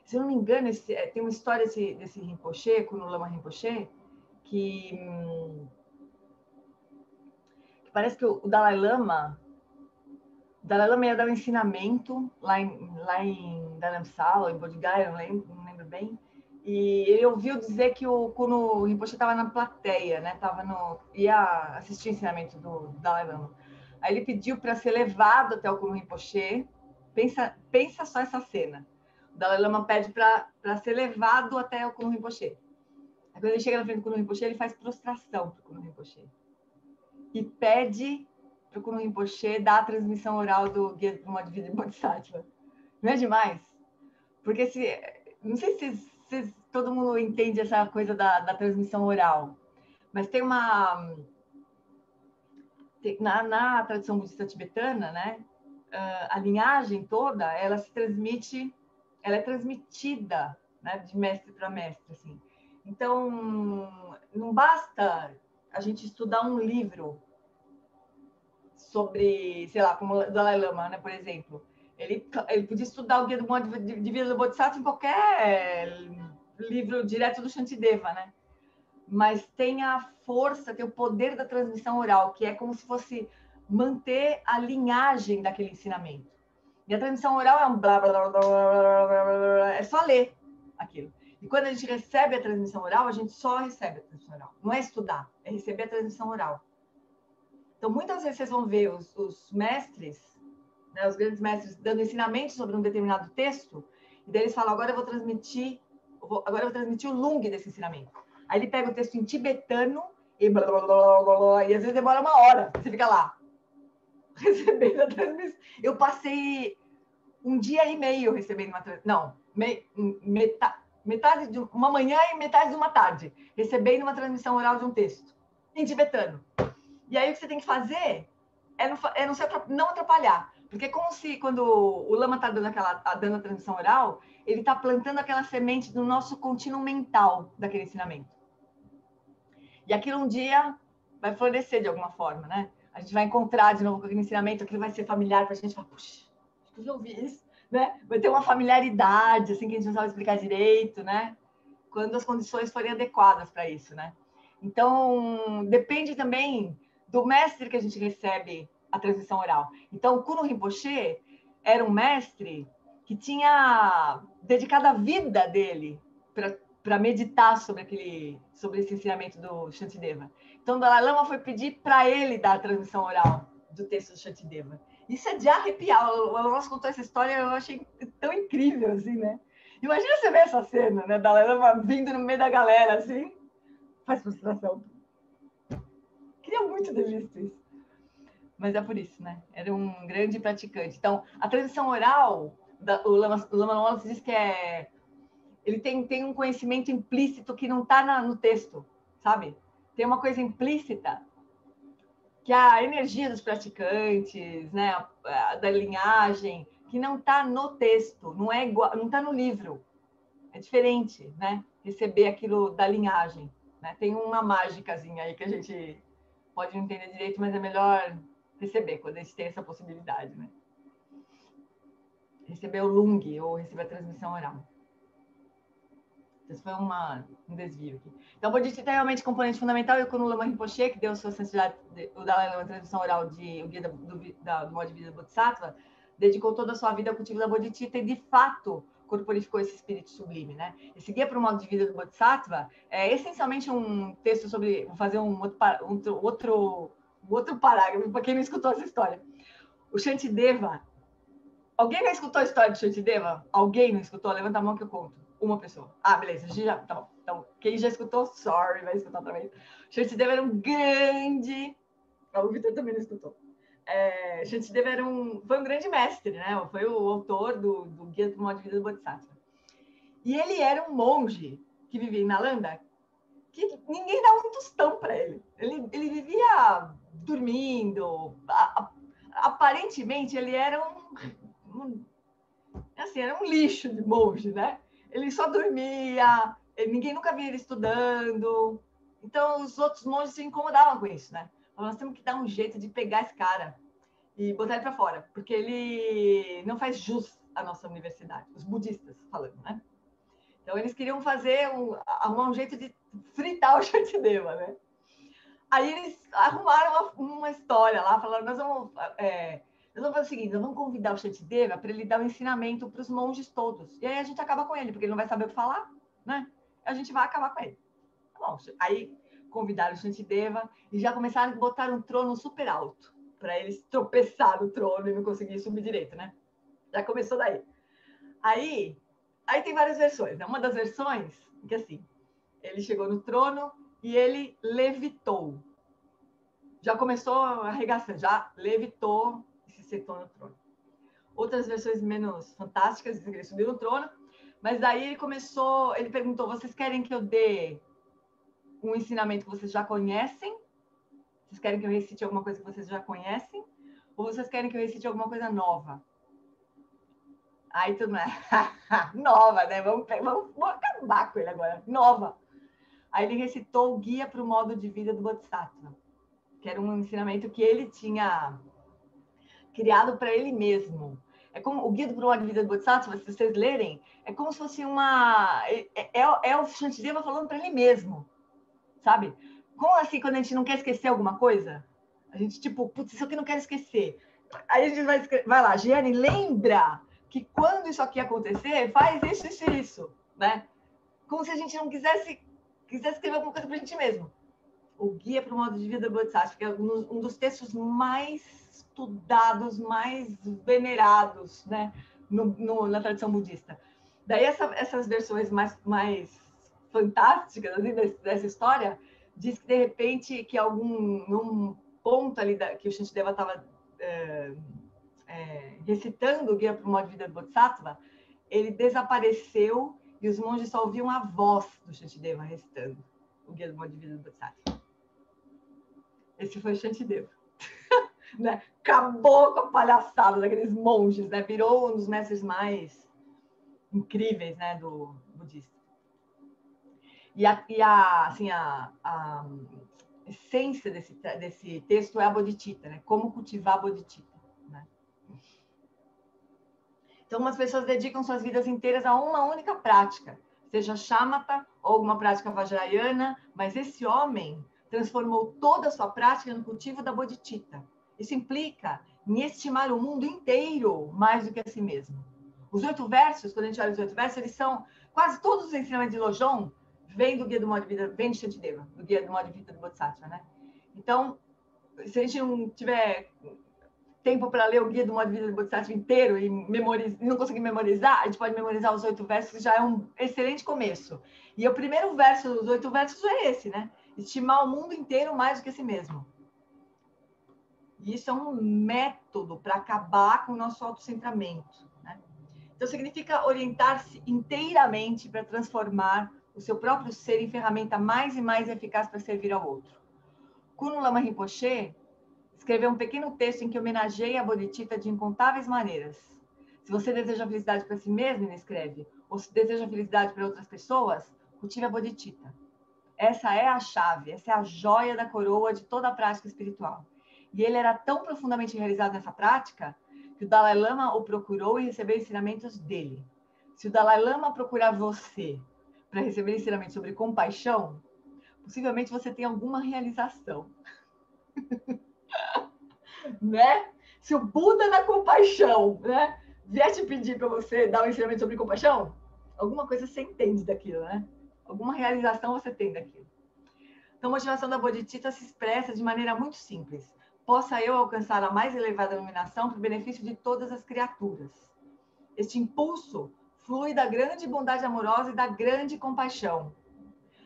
Se eu não me engano, tem uma história desse Rinpoche, Kuno Lama Rinpoche, que parece que o Dalai Lama ia dar um ensinamento lá em Dharamsala, ou em Bodh Gaya, não lembro bem, e ele ouviu dizer que o Kuno Rinpoche estava na plateia, né? Ia assistir o ensinamento do Dalai Lama. Aí ele pediu para ser levado até o Kuno Rinpoche. Pensa só essa cena. O Dalai Lama pede para ser levado até o Kuno Rinpoche. Aí quando ele chega na frente do Kuno Rinpoche, ele faz prostração para o Kuno Rinpoche. E pede para o Kuno Rinpoche dar a transmissão oral do Guia para uma Vida de Bodhisattva. Não é demais? Porque não sei se todo mundo entende essa coisa da transmissão oral, mas tem na tradição budista tibetana, né, a linhagem toda, ela é transmitida, né, de mestre para mestre, assim. Então, não basta a gente estudar um livro sobre, sei lá, como o Dalai Lama, né, por exemplo. Ele podia estudar o Guia do Modo de Vida do Bodhisattva em qualquer livro direto do Shantideva, né? Mas tem a força, tem o poder da transmissão oral, que é como se fosse manter a linhagem daquele ensinamento. E a transmissão oral é um blá, blá, blá, blá, blá, blá, blá, é só ler aquilo. E quando a gente recebe a transmissão oral, a gente só recebe a transmissão oral. Não é estudar, é receber a transmissão oral. Então, muitas vezes vocês vão ver os mestres, né, os grandes mestres, dando ensinamentos sobre um determinado texto, e daí eles falam, agora eu vou transmitir o lung desse ensinamento. Aí ele pega o texto em tibetano e blá, blá, blá, blá, blá, e às vezes demora 1 hora. Você fica lá, recebendo a transmissão. Eu passei 1 dia e meio recebendo uma transmissão. Não, metade de uma manhã e metade de uma tarde, recebendo uma transmissão oral de um texto, em tibetano. E aí o que você tem que fazer é não atrapalhar. Porque é como se, quando o lama está dando a transmissão oral, ele está plantando aquela semente do nosso contínuo mental daquele ensinamento. E aquilo um dia vai florescer de alguma forma, né? A gente vai encontrar de novo com aquele ensinamento, aquilo vai ser familiar para a gente, falar, puxa, acho que eu já ouvi isso, né? Vai ter uma familiaridade, assim, que a gente não sabe explicar direito, né? Quando as condições forem adequadas para isso, né? Então, depende também do mestre que a gente recebe a transmissão oral. Então, o Kuno Rinpoche era um mestre que tinha dedicado a vida dele para meditar sobre esse ensinamento do Shantideva. Então, o Dalai Lama foi pedir para ele dar a transmissão oral do texto do Shantideva. Isso é de arrepiar. O Lama contou essa história, eu achei tão incrível, assim, né? Imagina você ver essa cena, né? Dalai Lama vindo no meio da galera, assim, faz frustração. Queria muito ter visto isso. Mas é por isso, né? Era um grande praticante. Então, a transmissão oral, o Lama Wallace diz que ele tem um conhecimento implícito que não está no texto, sabe? Tem uma coisa implícita que é a energia dos praticantes, né? Da linhagem, que não está no texto, não é igual, não está no livro. É diferente, né? Receber aquilo da linhagem, né? Tem uma mágicazinha aí que a gente pode não entender direito, mas é melhor receber quando a gente tem essa possibilidade, né? Receber o lung ou receber a transmissão oral. Isso foi um desvio aqui. Então, o Bodhicitta é realmente componente fundamental, e o Kuno Lama Rinpoche, que deu sua santidade, o Dalai Lama, a transmissão oral o guia do modo de vida do Bodhisattva, dedicou toda a sua vida ao cultivo da Bodhicitta e, de fato, corporificou esse espírito sublime, né? Esse guia para o modo de vida do Bodhisattva é essencialmente um texto sobre... Vou fazer um outro parágrafo, para quem não escutou essa história. O Shantideva... Alguém já escutou a história do Shantideva? Alguém não escutou? Levanta a mão que eu conto. Uma pessoa. Ah, beleza. Já, tá bom. Então, quem já escutou, sorry, vai escutar também. O Shantideva era um grande... O Vitor também não escutou. Shantideva foi um grande mestre, né? Foi o autor do Guia do Modo de Vida do Bodhisattva. E ele era um monge que vivia em Nalanda, que ninguém dava um tostão para ele. Ele vivia dormindo. Aparentemente, ele era era um lixo de monge, né? Ele só dormia, ninguém nunca via ele estudando. Então, os outros monges se incomodavam com isso, né? Nós temos que dar um jeito de pegar esse cara e botar ele para fora, porque ele não faz jus à nossa universidade, os budistas falando, né? Então, eles queriam arrumar um jeito de fritar o Shantideva, né? Aí eles arrumaram uma história lá, falaram, nós vamos fazer o seguinte, nós vamos convidar o Shantideva para ele dar um ensinamento para os monges todos. E aí a gente acaba com ele, porque ele não vai saber o que falar, né? A gente vai acabar com ele. Tá bom, aí convidaram o Shantideva e já começaram a botar um trono super alto, para eles tropeçar no trono e não conseguir subir direito, né? Já começou daí. Aí tem várias versões, né? Uma das versões, que assim, ele chegou no trono e ele levitou. Já começou arregaçando, já levitou e se sentou no trono. Outras versões menos fantásticas, dizem que ele subiu no trono, mas daí ele perguntou, vocês querem que eu dê um ensinamento que vocês já conhecem? Vocês querem que eu recite alguma coisa que vocês já conhecem? Ou vocês querem que eu recite alguma coisa nova? Aí tudo é nova, né? Vamos acabar com ele agora. Nova. Aí ele recitou o Guia para o Modo de Vida do Bodhisattva, que era um ensinamento que ele tinha criado para ele mesmo. É como o Guia para o Modo de Vida do Bodhisattva, se vocês lerem, é como se fosse o Shantideva falando para ele mesmo, sabe? Como assim, quando a gente não quer esquecer alguma coisa? A gente, tipo, putz, isso aqui eu não quero esquecer. Aí a gente vai lá, Giane, lembra que quando isso aqui acontecer, faz isso, né? Como se a gente não quisesse escrever alguma coisa para a gente mesmo. o Guia para o Modo de Vida do Bodhisattva, que é um dos textos mais estudados, mais venerados, né, na tradição budista. Daí essas versões mais fantásticas assim, dessa história diz que de repente que num ponto ali que o Shantideva estava recitando o Guia para o Modo de Vida do Bodhisattva, ele desapareceu e os monges só ouviam a voz do Shantideva recitando o Guia do Modo de Vida do Bodhisattva. Esse foi o Shantideva. Né? Acabou com a palhaçada daqueles monges, né? Virou um dos mestres mais incríveis, né, do budista. E a essência desse texto é a bodhicitta, né? Como cultivar a bodhicitta, né? Então, umas pessoas dedicam suas vidas inteiras a uma única prática, seja shamatha ou alguma prática vajrayana, mas esse homem transformou toda a sua prática no cultivo da bodhicitta. Isso implica em estimar o mundo inteiro mais do que a si mesmo. Os 8 versos, quando a gente olha os 8 versos, eles são quase todos os ensinamentos de Lojong, vem do Guia do Modo de Vida, vem de Shantideva, do Guia do Modo de Vida do Bodhisattva, né? Então, se a gente não tiver tempo para ler o Guia do Modo de Vida do Bodhisattva inteiro e não conseguir memorizar, a gente pode memorizar os 8 versos, que já é um excelente começo. E o primeiro verso dos 8 versos é esse, né? Estimar o mundo inteiro mais do que a si mesmo. E isso é um método para acabar com o nosso autocentramento, né? Então, significa orientar-se inteiramente para transformar o seu próprio ser em ferramenta mais e mais eficaz para servir ao outro. Kuno Lama Rinpoche escreveu um pequeno texto em que homenageia a bodhicitta de incontáveis maneiras. Se você deseja felicidade para si mesmo, ele escreve, ou se deseja felicidade para outras pessoas, cultive a bodhicitta. Essa é a chave, essa é a joia da coroa de toda a prática espiritual. E ele era tão profundamente realizado nessa prática que o Dalai Lama o procurou e recebeu ensinamentos dele. Se o Dalai Lama procurar você para receber ensinamentos sobre compaixão, possivelmente você tem alguma realização. Né? Se o Buda da compaixão, né, vier te pedir para você dar um ensinamento sobre compaixão, alguma coisa você entende daquilo, né? Alguma realização você tem daquilo. Então, a motivação da bodhicitta se expressa de maneira muito simples. Possa eu alcançar a mais elevada iluminação para o benefício de todas as criaturas. Este impulso flui da grande bondade amorosa e da grande compaixão.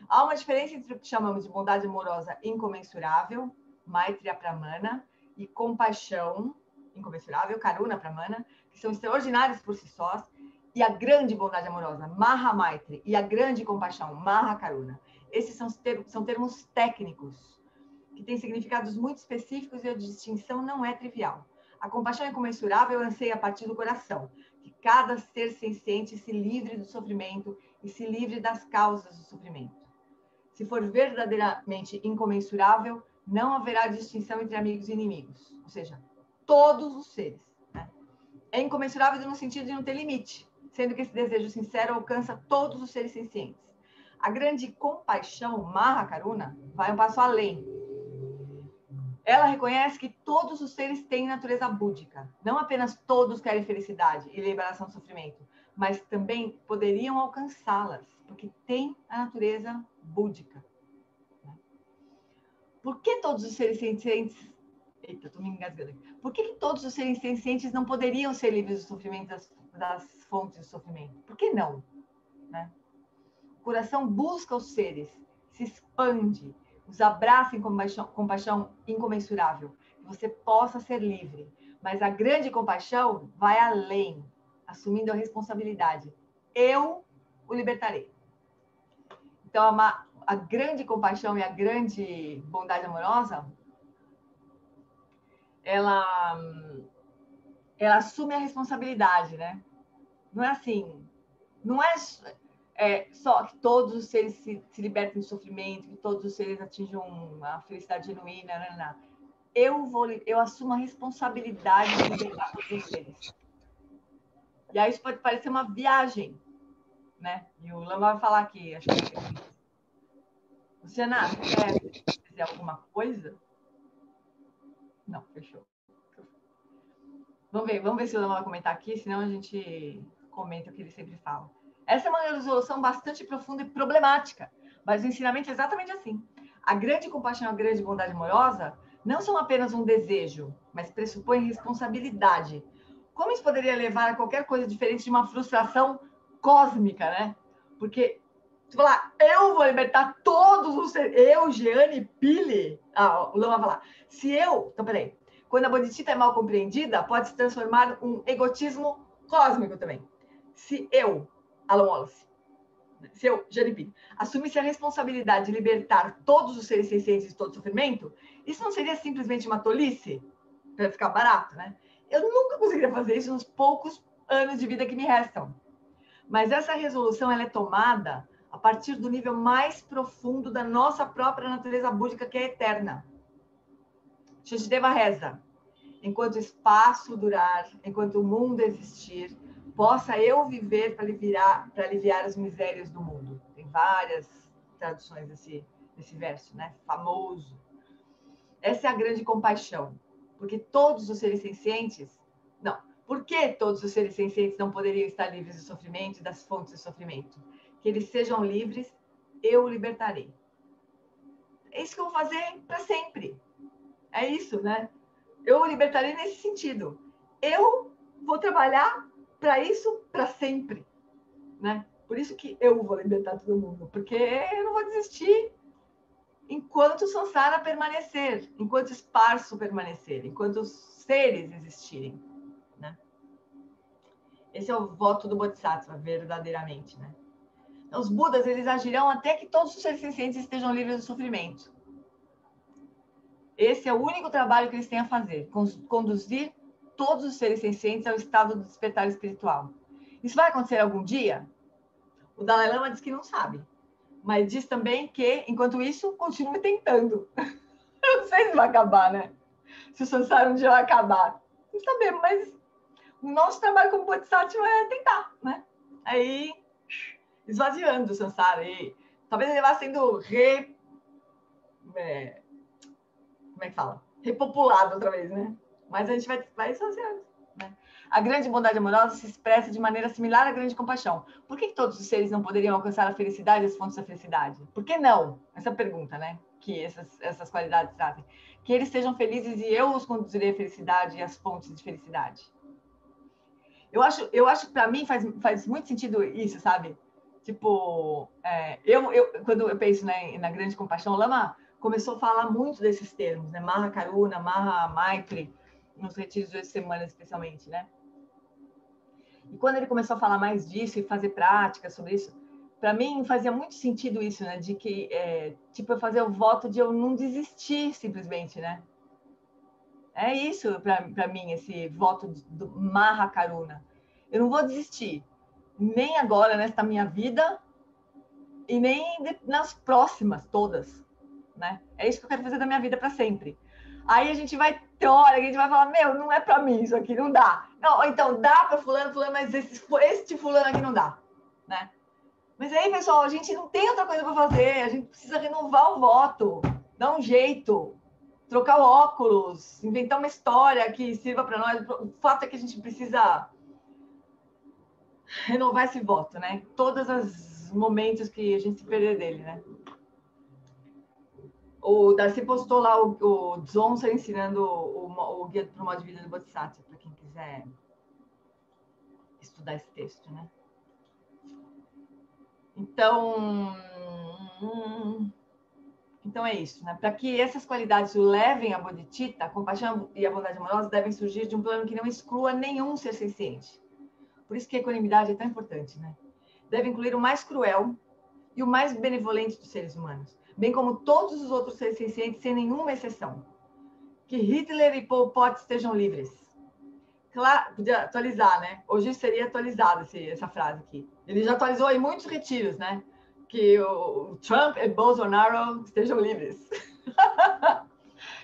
Há uma diferença entre o que chamamos de bondade amorosa incomensurável, Maitreya Pramana, e compaixão incomensurável, Karuna Pramana, que são extraordinários por si sós, e a grande bondade amorosa, Maha Maitri, e a grande compaixão, Maha Karuna. Esses são termos técnicos, que têm significados muito específicos e a distinção não é trivial. A compaixão incomensurável anseia a partir do coração, que cada ser senciente se livre do sofrimento e se livre das causas do sofrimento. Se for verdadeiramente incomensurável, não haverá distinção entre amigos e inimigos, ou seja, todos os seres. Né? É incomensurável no sentido de não ter limite, sendo que esse desejo sincero alcança todos os seres sencientes. A grande compaixão, Maha Karuna, vai um passo além. Ela reconhece que todos os seres têm natureza búdica. Não apenas todos querem felicidade e liberação do sofrimento, mas também poderiam alcançá-las, porque têm a natureza búdica. Por que todos os seres sencientes... Eita, estou me engasgando aqui. Por que todos os seres sencientes não poderiam ser livres do sofrimento, das fontes do sofrimento? Por que não? Né? O coração busca os seres, se expande, os abraça em compaixão incomensurável, que você possa ser livre. Mas a grande compaixão vai além, assumindo a responsabilidade. Eu o libertarei. Então, a grande compaixão e a grande bondade amorosa, ela assume a responsabilidade, né? Não é assim, não é só que todos os seres se libertem do sofrimento, que todos os seres atinjam a felicidade genuína, eu assumo a responsabilidade de libertar todos os seres. E aí isso pode parecer uma viagem, né? E o Lama vai falar aqui, acho que Luciana, quer dizer alguma coisa? Não, fechou. Vamos ver se o Lama vai comentar aqui, senão a gente comenta o que ele sempre fala. Essa é uma resolução bastante profunda e problemática, mas o ensinamento é exatamente assim. A grande compaixão e a grande bondade amorosa não são apenas um desejo, mas pressupõem responsabilidade. Como isso poderia levar a qualquer coisa diferente de uma frustração cósmica, né? Porque, se falar, eu vou libertar todos os seres, eu, Jeane Pili, o Lama vai falar, se eu, então peraí, quando a bodhicitta é mal compreendida, pode se transformar um egotismo cósmico também. Se eu, Alan Wallace, se eu, Jeane Pili, assumisse a responsabilidade de libertar todos os seres sencientes de todo sofrimento, isso não seria simplesmente uma tolice? Para ficar barato, né? Eu nunca conseguiria fazer isso nos poucos anos de vida que me restam. Mas essa resolução ela é tomada a partir do nível mais profundo da nossa própria natureza búdica, que é eterna. Shantideva reza: enquanto o espaço durar, enquanto o mundo existir, possa eu viver para aliviar as misérias do mundo. Tem várias traduções desse verso, né? Famoso. Essa é a grande compaixão. Porque todos os seres sencientes... Não. Por que todos os seres sencientes não poderiam estar livres do sofrimento e das fontes do sofrimento? Que eles sejam livres, eu o libertarei. É isso que eu vou fazer para sempre. É isso, né? Eu o libertarei nesse sentido. Eu vou trabalhar para isso para sempre, né? Por isso que eu vou libertar todo mundo. Porque eu não vou desistir enquanto o samsara permanecer, enquanto o esparso permanecer, enquanto os seres existirem, né? Esse é o voto do Bodhisattva, verdadeiramente, né? Então, os Budas, eles agirão até que todos os seres sencientes estejam livres do sofrimento. Esse é o único trabalho que eles têm a fazer, conduzir todos os seres sencientes ao estado do despertar espiritual. Isso vai acontecer algum dia? O Dalai Lama diz que não sabe. Mas diz também que, enquanto isso, continue tentando. Eu não sei se vai acabar, né? Se o samsara um dia vai acabar. Não sabemos, mas o nosso trabalho como bodhisattva é tentar, né? Aí, esvaziando o samsara. E talvez ele vá sendo como é que fala? Repopulado outra vez, né? Mas a gente vai esvaziando, né? A grande bondade amorosa se expressa de maneira similar à grande compaixão. Por que todos os seres não poderiam alcançar a felicidade e as fontes da felicidade? Por que não? Essa pergunta, né? Que essas qualidades trazem. Que eles sejam felizes e eu os conduzirei à felicidade e às fontes de felicidade. Eu acho que para mim faz muito sentido isso, sabe? Tipo, quando eu penso, né, na grande compaixão, o Lama começou a falar muito desses termos, né? Maha Karuna, Maha Maitri, nos retiros de 8 semanas, especialmente, né? E quando ele começou a falar mais disso e fazer prática sobre isso, para mim fazia muito sentido isso, né? De que, tipo, eu fazer o voto de eu não desistir, simplesmente, né? É isso, para mim, esse voto do Maha Karuna. Eu não vou desistir, nem agora, nesta minha vida, e nem nas próximas, todas, né? É isso que eu quero fazer da minha vida para sempre. Aí a gente vai ter hora que a gente vai falar, meu, não é para mim isso aqui, não dá. Não, então dá para fulano, mas esse fulano aqui não dá, né? Mas aí, pessoal, a gente não tem outra coisa para fazer, a gente precisa renovar o voto, dar um jeito, trocar o óculos, inventar uma história que sirva para nós. O fato é que a gente precisa renovar esse voto, né? Todos os momentos que a gente se perder dele, né? O Darcy postou lá o Dzonsa ensinando o Guia para o Modo de Vida do Bodhisattva, para quem quiser estudar esse texto, né? Então é isso, né? Para que essas qualidades o levem à bodhicitta, a compaixão e a bondade amorosa devem surgir de um plano que não exclua nenhum ser senciente. Por isso que a equanimidade é tão importante, né? Deve incluir o mais cruel e o mais benevolente dos seres humanos, bem como todos os outros seres sencientes, sem nenhuma exceção. Que Hitler e Pol Pot estejam livres. Claro, podia atualizar, né? Hoje seria atualizada essa frase aqui. Ele já atualizou em muitos retiros, né? Que o Trump e Bolsonaro estejam livres.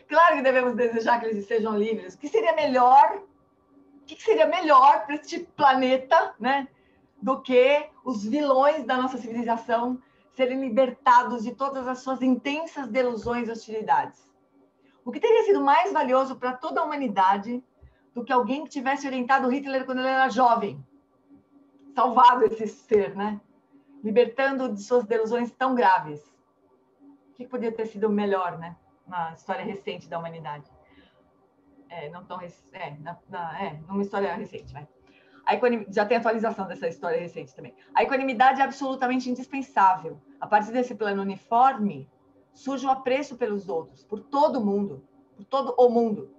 Claro que devemos desejar que eles sejam livres. O que seria melhor para este planeta, né? Do que os vilões da nossa civilização serem libertados de todas as suas intensas delusões e hostilidades. O que teria sido mais valioso para toda a humanidade do que alguém que tivesse orientado Hitler quando ele era jovem, salvado esse ser, né? Libertando de suas delusões tão graves. O que podia ter sido melhor, né? Na história recente da humanidade. Não tão numa história recente, vai. Já tem atualização dessa história recente também. A equanimidade é absolutamente indispensável. A partir desse plano uniforme, surge o apreço pelos outros, por todo mundo, por todo o mundo.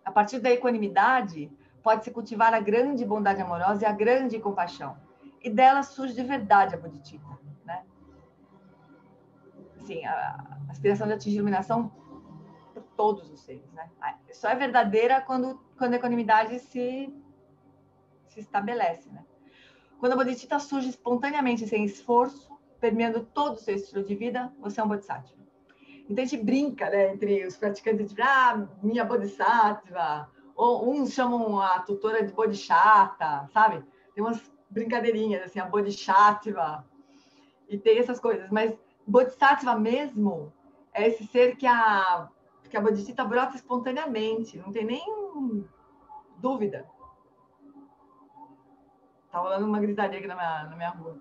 A partir da equanimidade, pode-se cultivar a grande bondade amorosa e a grande compaixão. E dela surge de verdade a bodhicitta, né? Assim, a aspiração de atingir iluminação por todos os seres, né? Só é verdadeira quando a equanimidade se estabelece, né? Quando a bodhicitta surge espontaneamente, sem esforço, permeando todo o seu estilo de vida, você é um bodhisattva. Então a gente brinca, né, entre os praticantes de minha bodhisattva, ou uns chamam a tutora de bodhisattva, sabe? Tem umas brincadeirinhas assim, a bodhisattva, e tem essas coisas, mas bodhisattva mesmo é esse ser que a bodhicitta brota espontaneamente, não tem nem dúvida. Tá rolando uma gritaria aqui na minha rua.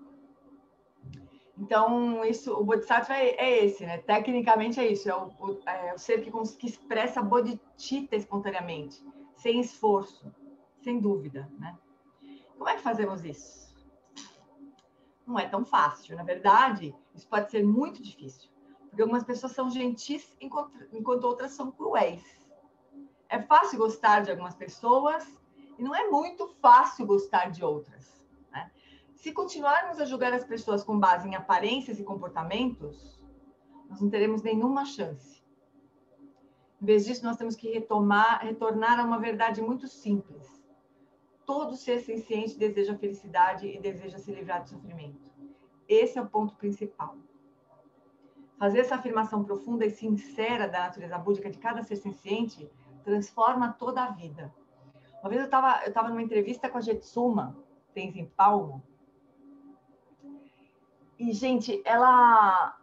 Então, o Bodhisattva é esse, né? Tecnicamente é isso, é o ser que expressa a bodhicitta espontaneamente, sem esforço, sem dúvida, né? Como é que fazemos isso? Não é tão fácil. Na verdade, isso pode ser muito difícil, porque algumas pessoas são gentis enquanto outras são cruéis. É fácil gostar de algumas pessoas e não é muito fácil gostar de outras. Se continuarmos a julgar as pessoas com base em aparências e comportamentos, nós não teremos nenhuma chance. Em vez disso, nós temos que retornar a uma verdade muito simples. Todo ser senciente deseja felicidade e deseja se livrar de sofrimento. Esse é o ponto principal. Fazer essa afirmação profunda e sincera da natureza búdica de cada ser senciente transforma toda a vida. Uma vez eu estava numa entrevista com a Jetsuma Tenzin Palmo. E, gente, ela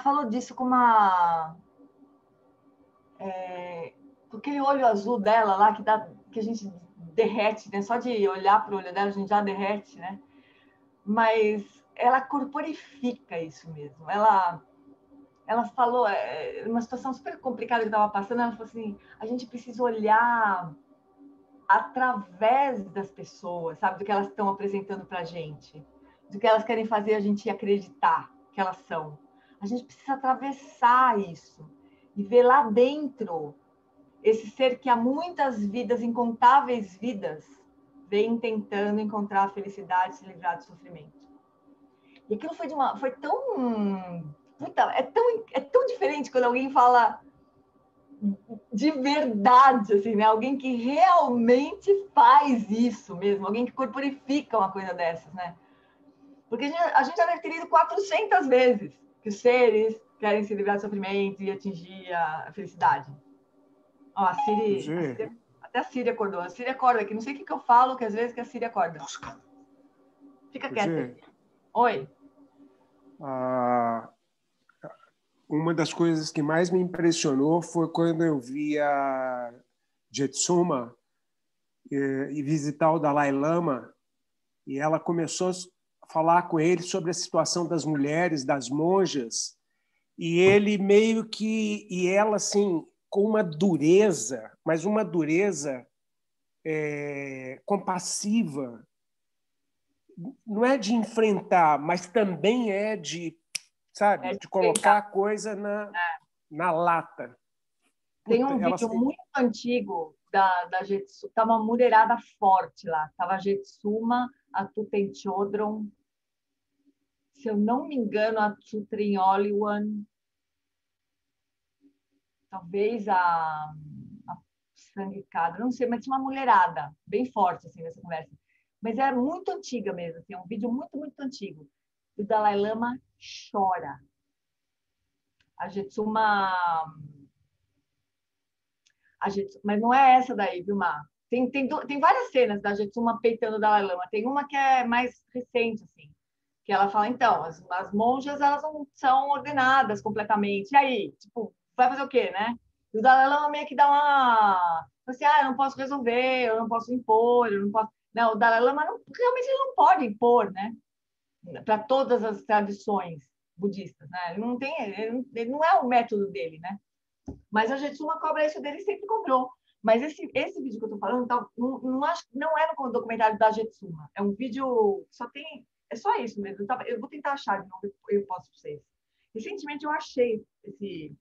falou disso com com aquele olho azul dela lá, que a gente derrete, né? Só de olhar para o olho dela, a gente já derrete, né? Mas ela corporifica isso mesmo. Ela falou, uma situação super complicada que estava passando, ela falou assim, a gente precisa olhar através das pessoas, sabe? Do que elas estão apresentando para a gente. Do que elas querem fazer a gente acreditar que elas são. A gente precisa atravessar isso e ver lá dentro esse ser que há muitas vidas, incontáveis vidas, vem tentando encontrar a felicidade, se livrar do sofrimento. E aquilo foi tão... Puta, é tão diferente quando alguém fala de verdade, assim, né? Alguém que realmente faz isso mesmo, alguém que corporifica uma coisa dessas, né? Porque a gente já deve ter lido 400 vezes que os seres querem se livrar do sofrimento e atingir a felicidade. Ó, até a Siri acordou. A Siri acorda aqui. Não sei o que eu falo, que às vezes que a Siri acorda. Fica quieta. Oi. Uma das coisas que mais me impressionou foi quando eu vi a Jetsuma e visitar o Dalai Lama, e ela começou falar com ele sobre a situação das mulheres, das monjas, e ele meio que... E ela, assim, com uma dureza, mas uma dureza compassiva. Não é de enfrentar, mas também é de, sabe, de colocar a coisa na lata. Tem um vídeo muito antigo da Jetsuma, tá uma mulherada forte lá. Tava a Jetsuma, a Thupten Chodron, se eu não me engano, a Thupten Oliwan, talvez a Sangikada, não sei, mas tinha uma mulherada bem forte assim nessa conversa. Mas era muito antiga mesmo, assim, um vídeo muito, muito antigo. O Dalai Lama chora. A Jetsuma... Mas não é essa daí, viu, Mar? Tem várias cenas da Jetsuma peitando o Dalai Lama. Tem uma que é mais recente, assim, que ela fala, então, as monjas, elas não são ordenadas completamente. E aí, tipo, vai fazer o quê, né? E o Dalai Lama meio que dá uma... Assim, eu não posso resolver, eu não posso impor, eu não posso... Não, o Dalai Lama realmente ele não pode impor, né? Para todas as tradições. budistas, né? Ele não é o método dele, né? Mas a Jetsuma cobra isso dele, sempre cobrou. Mas esse vídeo que eu tô falando, não é no documentário da Jetsuma. É um vídeo que só tem... É só isso mesmo. Eu vou tentar achar de novo, eu posto para vocês. Recentemente eu achei esse...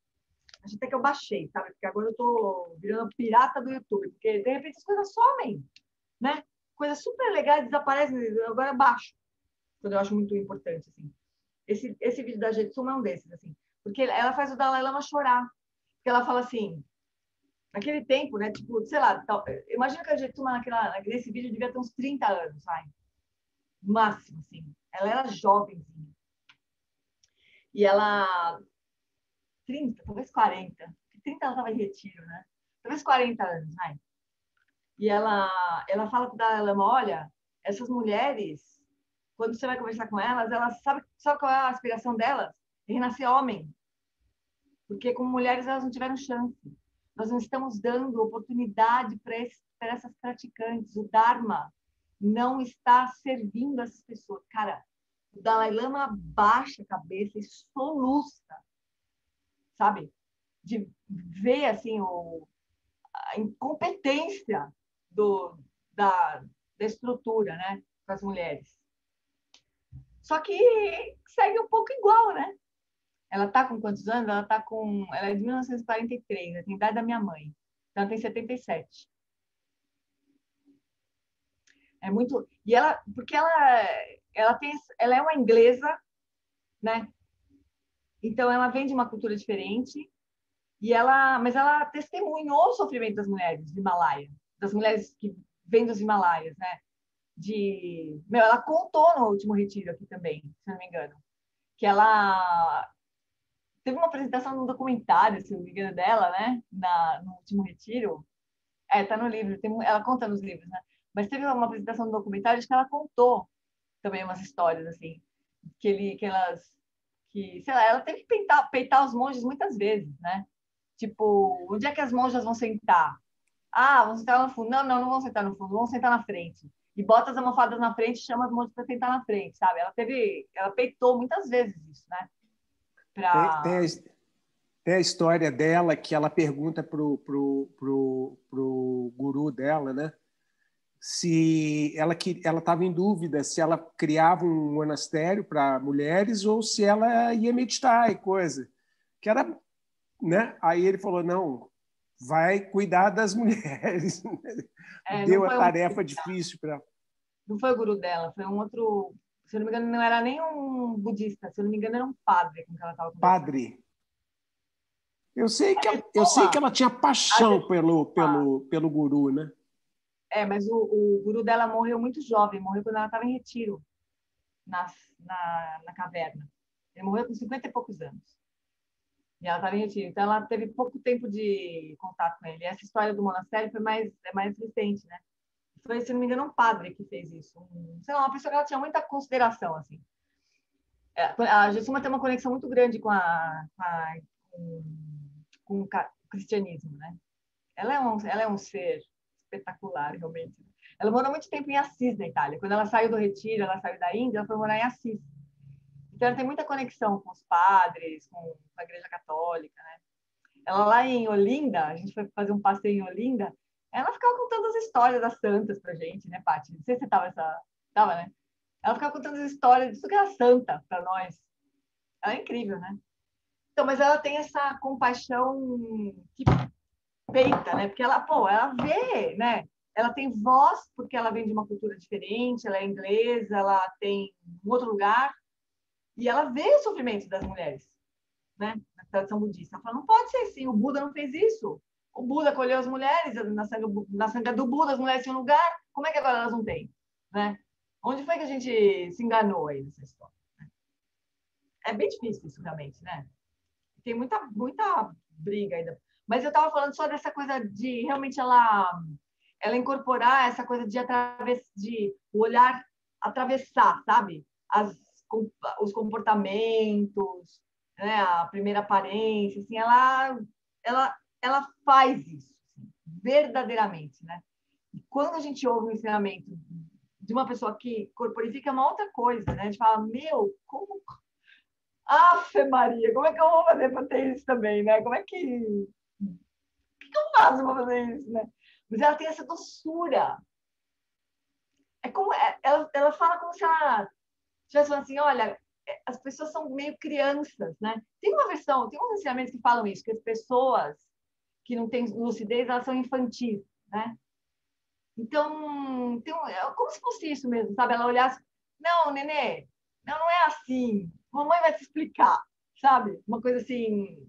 Acho até que eu baixei, sabe? Porque agora eu tô virando pirata do YouTube. Porque, de repente, as coisas somem, né? Coisas super legais desaparecem. Agora eu baixo. Quando eu acho muito importante, assim. Esse vídeo da Jetsuma é um desses, assim. Porque ela faz o Dalai Lama chorar. Porque ela fala assim... Naquele tempo, né? Tipo, sei lá, imagina que a Jetsuma nesse vídeo devia ter uns 30 anos, vai. Máximo, assim. Ela era jovenzinha. E ela... 30, talvez 40. 30 ela estava em retiro, né? Talvez 40 anos, vai. E ela fala para o Dalai Lama, olha, essas mulheres, quando você vai conversar com elas sabe qual é a aspiração delas? É renascer homem. Porque como mulheres elas não tiveram chance. Nós não estamos dando oportunidade para essas praticantes. O Dharma não está servindo essas pessoas. Cara, o Dalai Lama baixa a cabeça e soluça, sabe? De ver assim, a incompetência da estrutura, né? Com as mulheres. Só que segue um pouco igual, né? Ela está com quantos anos? Ela é de 1943, né? Tem a idade da minha mãe. Então, ela tem 77. É muito... E ela... Porque ela é uma inglesa, né? Então, ela vem de uma cultura diferente. Mas ela testemunhou o sofrimento das mulheres do Himalaia. Das mulheres que vêm dos Himalaias, né? Ela contou no último retiro aqui também, se não me engano. Que ela... Teve uma apresentação num documentário, se não me engano, dela, né? No último retiro. Tá no livro, ela conta nos livros, né? Mas teve uma apresentação no documentário, acho que ela contou também umas histórias, assim, sei lá, ela teve que peitar os monges muitas vezes, né? Tipo, onde é que as monjas vão sentar? Ah, vão sentar no fundo. Não vão sentar no fundo, vão sentar na frente. E bota as almofadas na frente e chama as monjas para sentar na frente, sabe? Ela peitou muitas vezes isso, né? Tem a história dela que ela pergunta pro guru dela, né? Se ela estava em dúvida se ela criava um monastério para mulheres ou se ela ia meditar e coisa. Que era, né? Aí ele falou, não, vai cuidar das mulheres. Deu a tarefa difícil para ela. Não foi o guru dela, foi um outro... Se eu não me engano, não era nem um budista, se eu não me engano, era um padre com que ela estava conversando. Padre. Eu sei que ela tinha paixão pelo guru, né? Mas o guru dela morreu muito jovem, morreu quando ela estava em retiro, na caverna. Ele morreu com 50 e poucos anos. E ela estava em retiro. Então, ela teve pouco tempo de contato com ele. E essa história do monastério é mais recente, né? Foi, se não me engano, um padre que fez isso. Sei lá, uma pessoa que ela tinha muita consideração, assim. A Jetsuma tem uma conexão muito grande com o cristianismo, né? Ela é um ser espetacular, realmente. Ela morou muito tempo em Assis, na Itália. Quando ela saiu do retiro, ela saiu da Índia, ela foi morar em Assis. Então, ela tem muita conexão com os padres, com a Igreja Católica, né? Ela lá em Olinda, a gente foi fazer um passeio em Olinda, ela ficava contando as histórias das santas pra gente, né, Paty? Não sei se você tava, né? Ela ficava contando as histórias disso que era santa para nós. Ela é incrível, né? Então, mas ela tem essa compaixão que peita, né? Porque ela vê, né? Ela tem voz porque ela vem de uma cultura diferente, ela é inglesa, ela tem um outro lugar, e ela vê o sofrimento das mulheres, né? Na tradição budista. Ela fala, não pode ser assim, o Buda não fez isso. O Buda acolheu as mulheres, na sanga do Buda as mulheres tinham lugar, como é que agora elas não têm? Né? Onde foi que a gente se enganou aí nessa história? É bem difícil isso, realmente, né? Tem muita briga ainda. Mas eu estava falando só dessa coisa de realmente ela incorporar essa coisa de o olhar atravessar, sabe? Os comportamentos, né? A primeira aparência, assim, ela faz isso, assim, verdadeiramente, né? E quando a gente ouve um ensinamento de uma pessoa que corporifica, é uma outra coisa, né? A gente fala, como Afe Maria, como é que eu vou fazer para ter isso também, né? Como é que... O que eu faço para fazer isso, né? Mas ela tem essa doçura. É como... ela fala como se ela estivesse falando assim, olha, as pessoas são meio crianças, né? Tem uns ensinamentos que falam isso, que as pessoas que não têm lucidez, elas são infantis, né? Então, é como se fosse isso mesmo, sabe? Ela olhasse, não, nenê, não é assim. Mamãe vai te explicar, sabe? Uma coisa assim,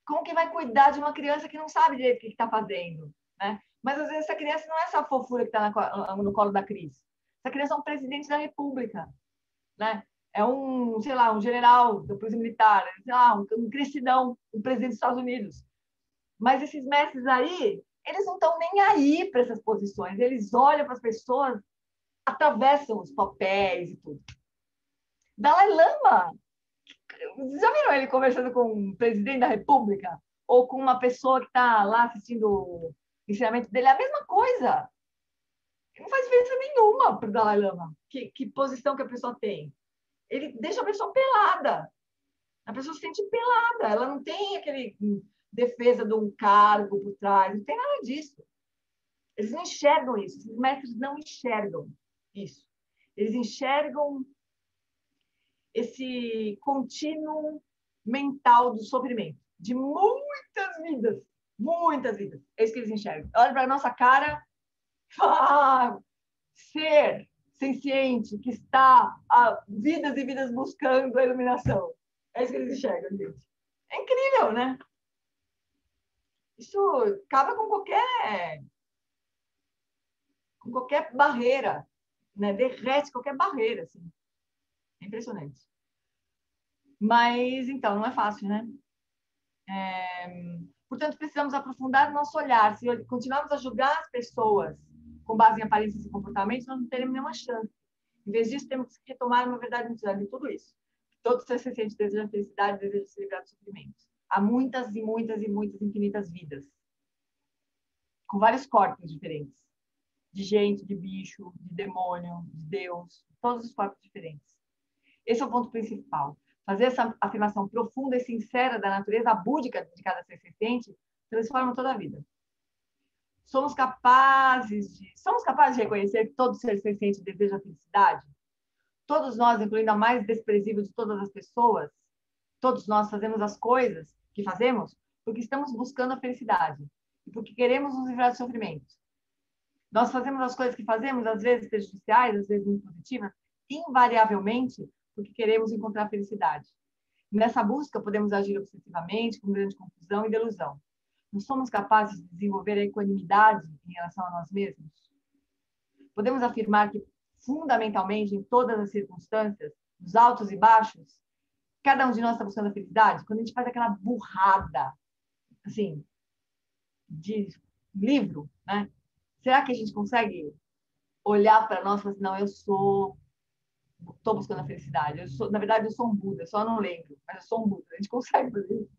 como que vai cuidar de uma criança que não sabe direito o que está fazendo, né? Mas às vezes essa criança não é essa fofura que está no colo da Cris. Essa criança é um presidente da República, né? É um, sei lá, um general da Polícia Militar, sei lá, um crescidão, um presidente dos Estados Unidos. Mas esses mestres aí, eles não estão nem aí para essas posições. Eles olham para as pessoas, atravessam os papéis e tudo. Dalai Lama, vocês já viram ele conversando com um presidente da República? Ou com uma pessoa que está lá assistindo o ensinamento dele? É a mesma coisa. Não faz diferença nenhuma para o Dalai Lama. Que posição que a pessoa tem. Ele deixa a pessoa pelada. A pessoa se sente pelada. Ela não tem aquele defesa de um cargo por trás. Não tem nada disso. Eles não enxergam isso. Os mestres não enxergam isso. Eles enxergam esse contínuo mental do sofrimento de muitas vidas. Muitas vidas. É isso que eles enxergam. Olha para a nossa cara. Ser senciente que está há vidas e vidas buscando a iluminação. É isso que eles enxergam, gente. É incrível, né? Isso acaba com qualquer barreira, né? Derrete qualquer barreira, assim. É impressionante. Mas, então, não é fácil, né? Portanto, precisamos aprofundar o nosso olhar. Se continuarmos a julgar as pessoas com base em aparências e comportamentos, nós não teremos nenhuma chance. Em vez disso, temos que retomar uma verdade muito grande de tudo isso. Todo ser senciente deseja felicidade, deseja se livrar do sofrimento. Há muitas e muitas e muitas infinitas vidas, com vários corpos diferentes. De gente, de bicho, de demônio, de Deus, todos os corpos diferentes. Esse é o ponto principal. Fazer essa afirmação profunda e sincera da natureza búdica de cada ser senciente transforma toda a vida. Somos capazes de reconhecer que todo ser senciente deseja a felicidade? Todos nós, incluindo a mais desprezível de todas as pessoas, todos nós fazemos as coisas que fazemos porque estamos buscando a felicidade e porque queremos nos livrar do sofrimento. Nós fazemos as coisas que fazemos, às vezes prejudiciais, às vezes muito positivas, invariavelmente porque queremos encontrar a felicidade. Nessa busca, podemos agir obsessivamente, com grande confusão e delusão. Não somos capazes de desenvolver a equanimidade em relação a nós mesmos? Podemos afirmar que, fundamentalmente, em todas as circunstâncias, nos altos e baixos, cada um de nós está buscando a felicidade? Quando a gente faz aquela burrada, assim, de livro, né? Será que a gente consegue olhar para nós e falar assim, não, estou buscando a felicidade. Na verdade, eu sou um Buda, só não lembro, mas eu sou um Buda. A gente consegue fazer isso.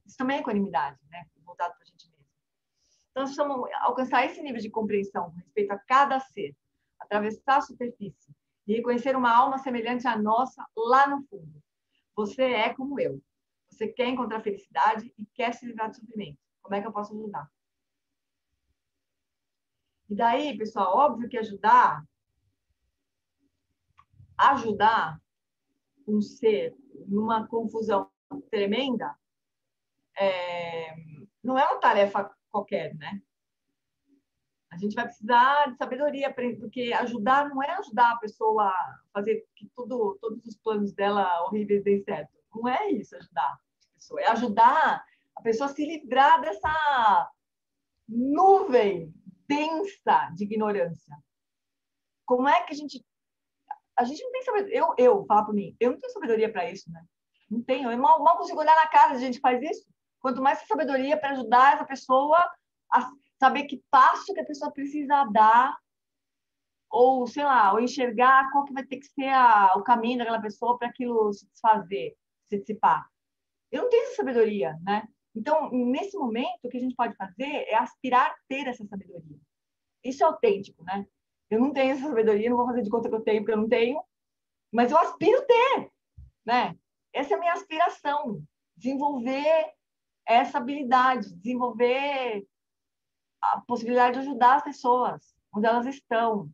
Isso também é equanimidade, né? Voltado para a gente mesmo. Então, nós precisamos alcançar esse nível de compreensão com respeito a cada ser, atravessar a superfície e reconhecer uma alma semelhante à nossa lá no fundo. Você é como eu. Você quer encontrar felicidade e quer se livrar do sofrimento. Como é que eu posso ajudar? E daí, pessoal, óbvio que ajudar um ser numa confusão tremenda não é uma tarefa qualquer, né? A gente vai precisar de sabedoria, porque ajudar não é ajudar a pessoa a fazer que todos os planos dela horríveis deem certo. Não é isso ajudar a pessoa. É ajudar a pessoa a se livrar dessa nuvem densa de ignorância. Como é que a gente não tem sabedoria. Eu falar por mim, eu não tenho sabedoria para isso, né? Não tenho. Eu mal consigo olhar na cara de gente que faz isso. Quanto mais sabedoria para ajudar essa pessoa a saber que passo que a pessoa precisa dar, ou, sei lá, ou enxergar qual que vai ter que ser o caminho daquela pessoa para aquilo se desfazer, se dissipar. Eu não tenho essa sabedoria, né? Então, nesse momento, o que a gente pode fazer é aspirar a ter essa sabedoria. Isso é autêntico, né? Eu não tenho essa sabedoria, não vou fazer de conta que eu tenho, porque eu não tenho, mas eu aspiro a ter, né? Essa é a minha aspiração, desenvolver essa habilidade, desenvolver a possibilidade de ajudar as pessoas onde elas estão,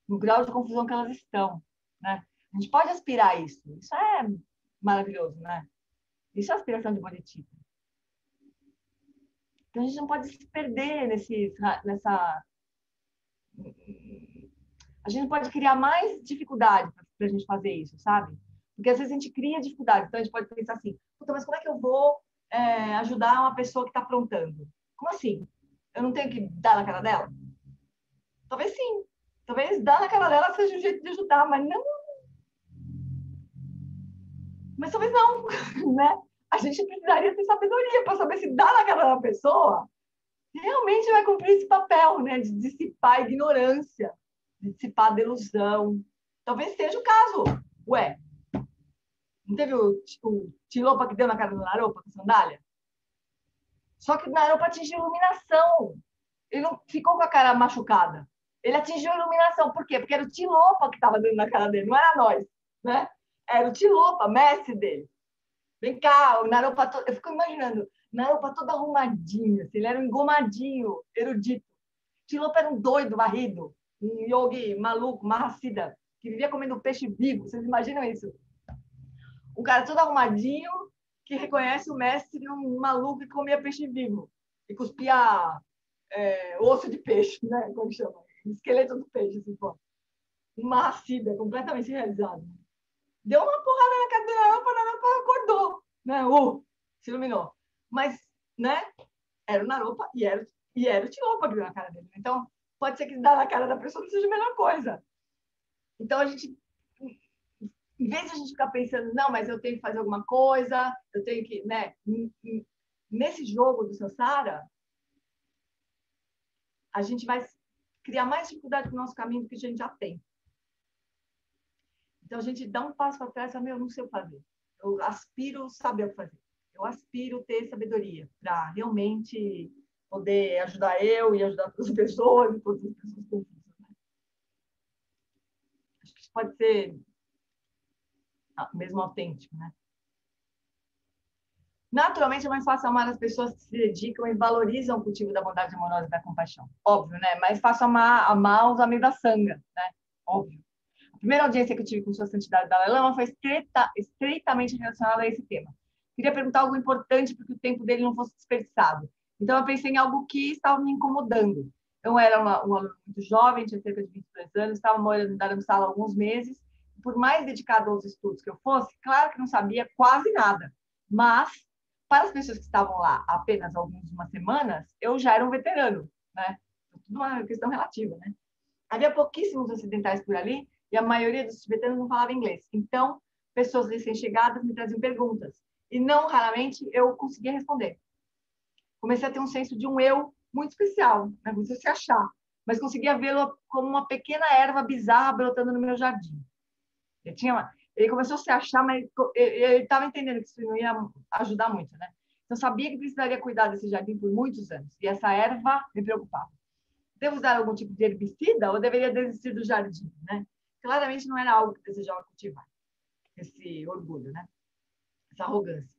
no grau de confusão que elas estão, né? A gente pode aspirar a isso. Isso é maravilhoso, né? Isso é a aspiração de Bodhicitta. Então, a gente não pode se perder nessa... A gente pode criar mais dificuldade para a gente fazer isso, sabe? Porque às vezes a gente cria dificuldade. Então, a gente pode pensar assim, puta, mas como é que eu vou ajudar uma pessoa que está aprontando? Como assim? Eu não tenho que dar na cara dela? Talvez sim. Talvez dar na cara dela seja um jeito de ajudar, mas não. Mas talvez não, né? A gente precisaria ter sabedoria para saber se dar na cara da pessoa realmente vai cumprir esse papel, né? De dissipar a ignorância, de dissipar a delusão. Talvez seja o caso. Ué, não teve o Tilopa que deu na cara do Naropa com sandália? Só que o Naropa atingiu iluminação. Ele não ficou com a cara machucada. Ele atingiu a iluminação. Por quê? Porque era o Tilopa que estava dando na cara dele, não era nós, né? Era o Tilopa, mestre dele. Vem cá, o Naropa todo... Eu fico imaginando, Naropa todo arrumadinho, assim, ele era um engomadinho, erudito. Tilopa era um doido varrido, um yogi maluco, Mahasiddha, que vivia comendo peixe vivo. Vocês imaginam isso? Um cara todo arrumadinho que reconhece o mestre um maluco que comia peixe vivo e cuspia osso de peixe, né? Como chama? Esqueleto do peixe, assim, pô. Um Mahasiddha, completamente realizado. Deu uma porrada na cara do Naropa acordou, né? Se iluminou. Mas, né? Era o Naropa e era o Tilopa que deu na cara dele. Então, pode ser que dar na cara da pessoa não seja a melhor coisa. Então, a gente, em vez de a gente ficar pensando, não, mas eu tenho que fazer alguma coisa, eu tenho que, né? Nesse jogo do Sansara, a gente vai criar mais dificuldade no nosso caminho do que a gente já tem. Então, a gente dá um passo para trás e fala, eu não sei o que fazer. Eu aspiro saber o que fazer. Eu aspiro ter sabedoria para realmente poder ajudar eu e ajudar todas as pessoas e todas as pessoas confusas. Né? Acho que isso pode ser mesmo autêntico, né? Naturalmente, é mais fácil amar as pessoas que se dedicam e valorizam o cultivo da bondade amorosa e da compaixão. Óbvio, né? Mais fácil amar os amigos da sanga, né? Óbvio. A primeira audiência que eu tive com Sua Santidade Dalai Lama foi estreitamente relacionada a esse tema. Queria perguntar algo importante para que o tempo dele não fosse desperdiçado. Então, eu pensei em algo que estava me incomodando. Eu era um aluno muito jovem, tinha cerca de 22 anos, estava morando em Dharamsala há alguns meses. Por mais dedicado aos estudos que eu fosse, claro que não sabia quase nada. Mas, para as pessoas que estavam lá apenas algumas semanas, eu já era um veterano, né? Tudo uma questão relativa, né? Havia pouquíssimos ocidentais por ali, e a maioria dos tibetanos não falava inglês. Então, pessoas recém-chegadas me traziam perguntas. E não raramente eu conseguia responder. Comecei a ter um senso de um eu muito especial, né? Comecei a se achar, mas conseguia vê-lo como uma pequena erva bizarra brotando no meu jardim. Ele começou a se achar, mas ele estava entendendo que isso não ia ajudar muito, né? Então, eu sabia que precisaria cuidar desse jardim por muitos anos. E essa erva me preocupava. Devo usar algum tipo de herbicida ou deveria desistir do jardim, né? Claramente não era algo que desejava cultivar, esse orgulho, né? Essa arrogância.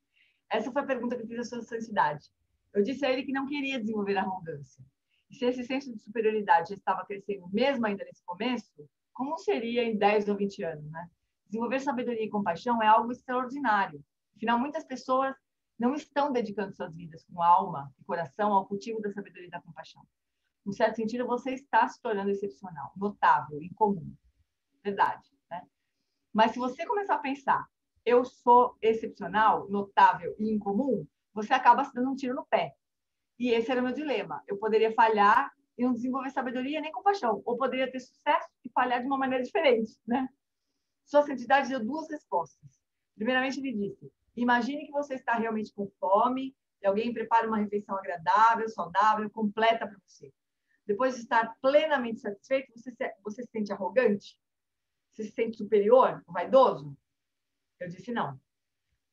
Essa foi a pergunta que eu fiz à Sua Santidade. Eu disse a ele que não queria desenvolver arrogância. E se esse senso de superioridade já estava crescendo mesmo ainda nesse começo, como seria em 10 ou 20 anos, né? Desenvolver sabedoria e compaixão é algo extraordinário. Afinal, muitas pessoas não estão dedicando suas vidas com alma e coração ao cultivo da sabedoria e da compaixão. Em certo sentido, você está se tornando excepcional, notável, incomum. Verdade, né? Mas se você começar a pensar, eu sou excepcional, notável e incomum, você acaba se dando um tiro no pé. E esse era o meu dilema. Eu poderia falhar e não desenvolver sabedoria nem compaixão, ou poderia ter sucesso e falhar de uma maneira diferente, né? Sua Santidade deu duas respostas. Primeiramente, ele disse, imagine que você está realmente com fome e alguém prepara uma refeição agradável, saudável, completa para você. Depois de estar plenamente satisfeito, você se sente arrogante? Você se sente superior, vaidoso? Eu disse não.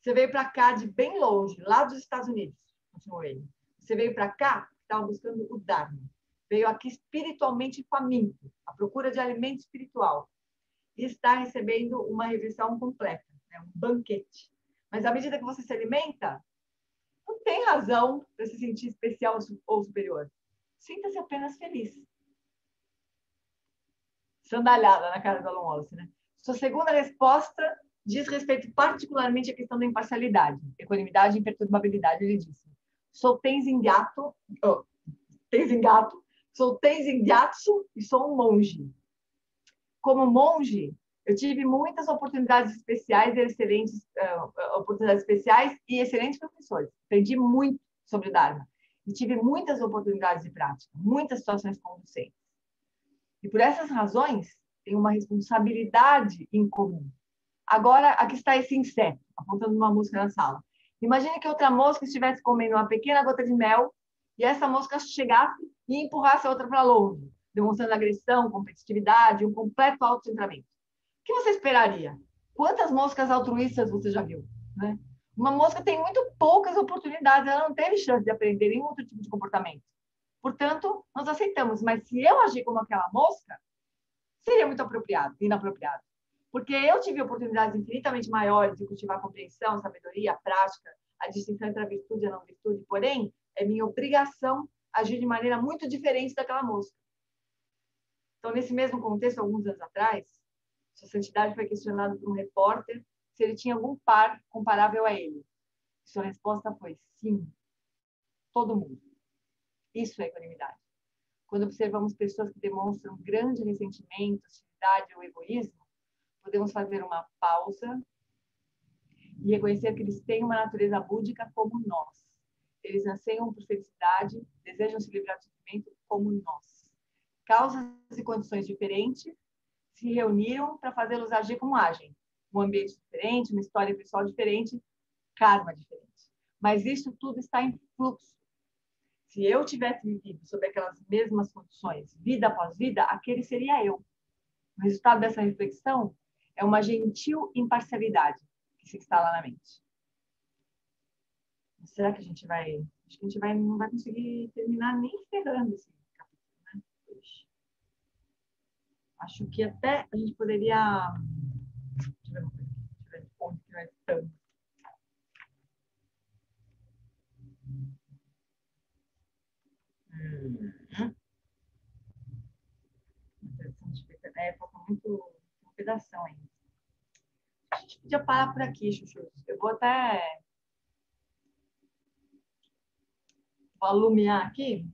Você veio para cá de bem longe, lá dos Estados Unidos, continuou ele. Você veio para cá, estava buscando o Dharma. Veio aqui espiritualmente faminto, à procura de alimento espiritual. E está recebendo uma refeição completa, né? Um banquete. Mas à medida que você se alimenta, não tem razão para se sentir especial ou superior. Sinta-se apenas feliz. Sandalhada na cara do Alan Wallace, né? Sua segunda resposta diz respeito particularmente à questão da imparcialidade, equanimidade e imperturbabilidade. Ele disse: sou Tenzingato, sou Tenzingatsu e sou um monge. Como monge, eu tive muitas oportunidades especiais e excelentes professores. Aprendi muito sobre o Dharma e tive muitas oportunidades de prática, muitas situações conducentes. E por essas razões, tenho uma responsabilidade em comum. Agora, aqui está esse inseto, apontando uma mosca na sala. Imagine que outra mosca estivesse comendo uma pequena gota de mel e essa mosca chegasse e empurrasse a outra para longe, demonstrando agressão, competitividade, um completo autocentramento. O que você esperaria? Quantas moscas altruístas você já viu? Né? Uma mosca tem muito poucas oportunidades, ela não teve chance de aprender nenhum outro tipo de comportamento. Portanto, nós aceitamos, mas se eu agir como aquela mosca, seria muito inapropriado. Porque eu tive oportunidades infinitamente maiores de cultivar a compreensão, sabedoria, a prática, a distinção entre a virtude e a não virtude, porém, é minha obrigação agir de maneira muito diferente daquela mosca. Então, nesse mesmo contexto, alguns anos atrás, Sua Santidade foi questionado por um repórter se ele tinha algum par comparável a ele. Sua resposta foi: sim, todo mundo. Isso é equanimidade. Quando observamos pessoas que demonstram grande ressentimento, hostilidade ou egoísmo, podemos fazer uma pausa e reconhecer que eles têm uma natureza búdica como nós. Eles anseiam por felicidade, desejam se livrar do sofrimento como nós. Causas e condições diferentes se reuniram para fazê-los agir como agem. Um ambiente diferente, uma história pessoal diferente, karma diferente. Mas isso tudo está em fluxo. Se eu tivesse vivido sob aquelas mesmas condições, vida após vida, aquele seria eu. O resultado dessa reflexão é uma gentil imparcialidade que se instala na mente. Será que a gente vai... Acho que a gente não vai conseguir terminar nem ferrando esse capítulo, né? Acho que até a gente poderia... Deixa eu ver onde que nós estamos. Falta muito um pedação ainda. A gente podia parar por aqui, Chuchu. Eu vou até alumiar aqui.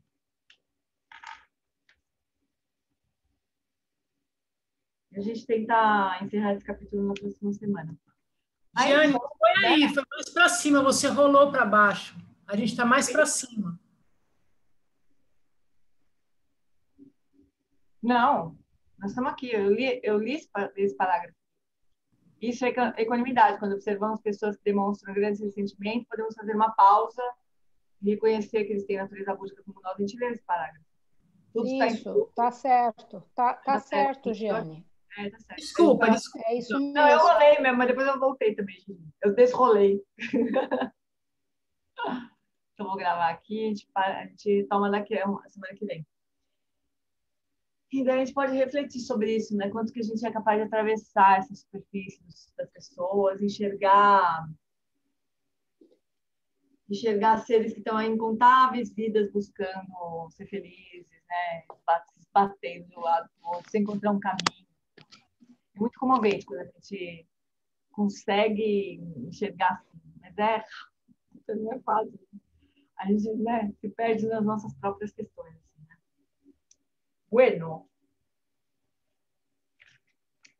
E a gente tenta encerrar esse capítulo na próxima semana. Giane, foi aí, foi mais para cima, você rolou para baixo. A gente está mais para cima. Não, nós estamos aqui. Eu li esse parágrafo. Isso é equanimidade. Quando observamos pessoas que demonstram grandes ressentimentos, podemos fazer uma pausa e reconhecer que eles têm natureza búdica como nós. A gente lê esse parágrafo. Tudo isso, tá certo. Tá certo, Giane. Tá certo. Desculpa. É isso mesmo. Não, eu rolei mesmo, mas depois eu voltei também. Eu desrolei. Então, vou gravar aqui, a gente toma daqui a semana que vem. E daí a gente pode refletir sobre isso, né? Quanto que a gente é capaz de atravessar essa superfície das pessoas, enxergar seres que estão em incontáveis vidas buscando ser felizes, né? Batendo de um lado para o outro, sem encontrar um caminho. É muito comovente quando a gente consegue enxergar assim, mas não é fácil. A gente, né, se perde nas nossas próprias questões. Assim, né? Bueno.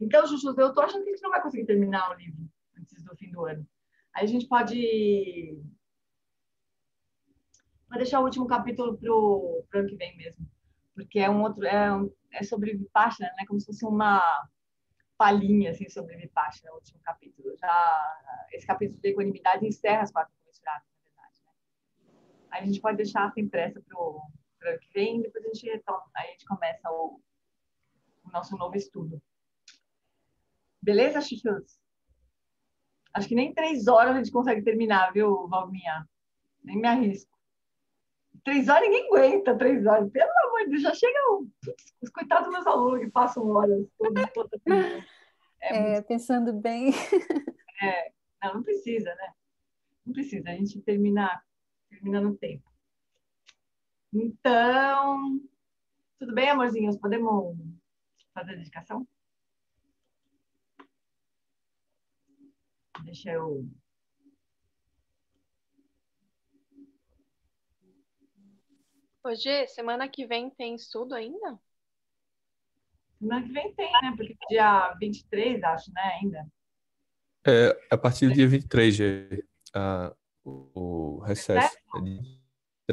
Então, Chuchu, eu tô achando que a gente não vai conseguir terminar o livro antes do fim do ano. Aí a gente pode deixar o último capítulo pro ano que vem mesmo. Porque é sobre Vipassana, né? Como se fosse uma palhinha assim, sobre Vipassana, o último capítulo. Esse capítulo de equanimidade encerra as 4 misturadas, na verdade. Né? Aí a gente pode deixar sem pressa pro ano que vem, depois a gente retoma, aí a gente começa o nosso novo estudo. Beleza, Chuchus? Acho que nem 3 horas a gente consegue terminar, viu, Valminha? Nem me arrisco. 3 horas ninguém aguenta, 3 horas. Pelo amor de Deus, já chegam os coitados dos meus alunos que passam horas. Pensando bem. Não, não precisa, né? Não precisa, a gente termina no tempo. Então, tudo bem, amorzinhos? Podemos fazer a dedicação? Deixa eu... Ô, Gê, semana que vem tem estudo ainda? Semana que vem tem, né? Porque dia 23, acho, né? Ainda. A partir do dia 23, o recesso. É de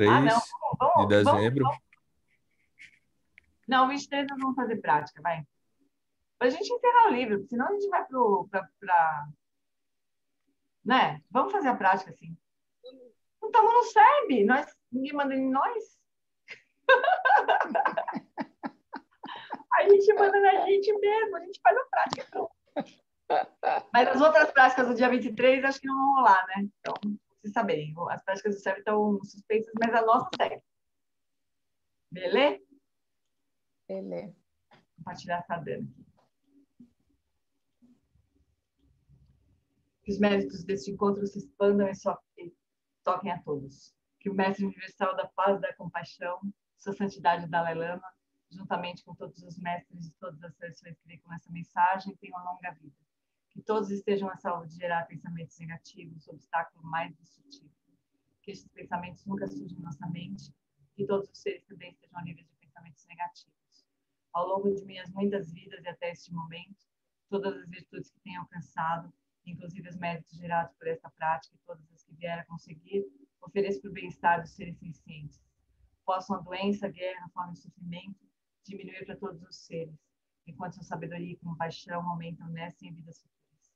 Ah, não. 3 de dezembro. Não, 23 nós vamos fazer prática, vai. Pra gente encerrar o livro, senão a gente vai pra... Né? Vamos fazer a prática, assim. Não estamos no SEB, ninguém manda em nós. A gente manda na gente mesmo, a gente faz a prática. Então. Mas as outras práticas do dia 23 acho que não vão rolar, né? Então, vocês saberem, as práticas do SEB estão suspensas, mas a nossa segue. Beleza? Beleza. Vou compartilhar essa dana aqui. Que os méritos deste encontro se expandam e toquem a todos. Que o Mestre Universal da Paz e da Compaixão, Sua Santidade Dalai Lama, juntamente com todos os mestres de todas as tradições que com essa mensagem, tenham uma longa vida. Que todos estejam a salvo de gerar pensamentos negativos, obstáculo mais destrutivo. Que estes pensamentos nunca surjam em nossa mente. Que todos os seres também estejam livres de pensamentos negativos. Ao longo de minhas muitas vidas e até este momento, todas as virtudes que tenho alcançado, inclusive os méritos gerados por esta prática e todas as que vier a conseguir, ofereço para o bem-estar dos seres sencientes. Possam a doença, a guerra, a fome e o sofrimento diminuir para todos os seres, enquanto sua sabedoria e compaixão aumentam nessa e em vidas futuras.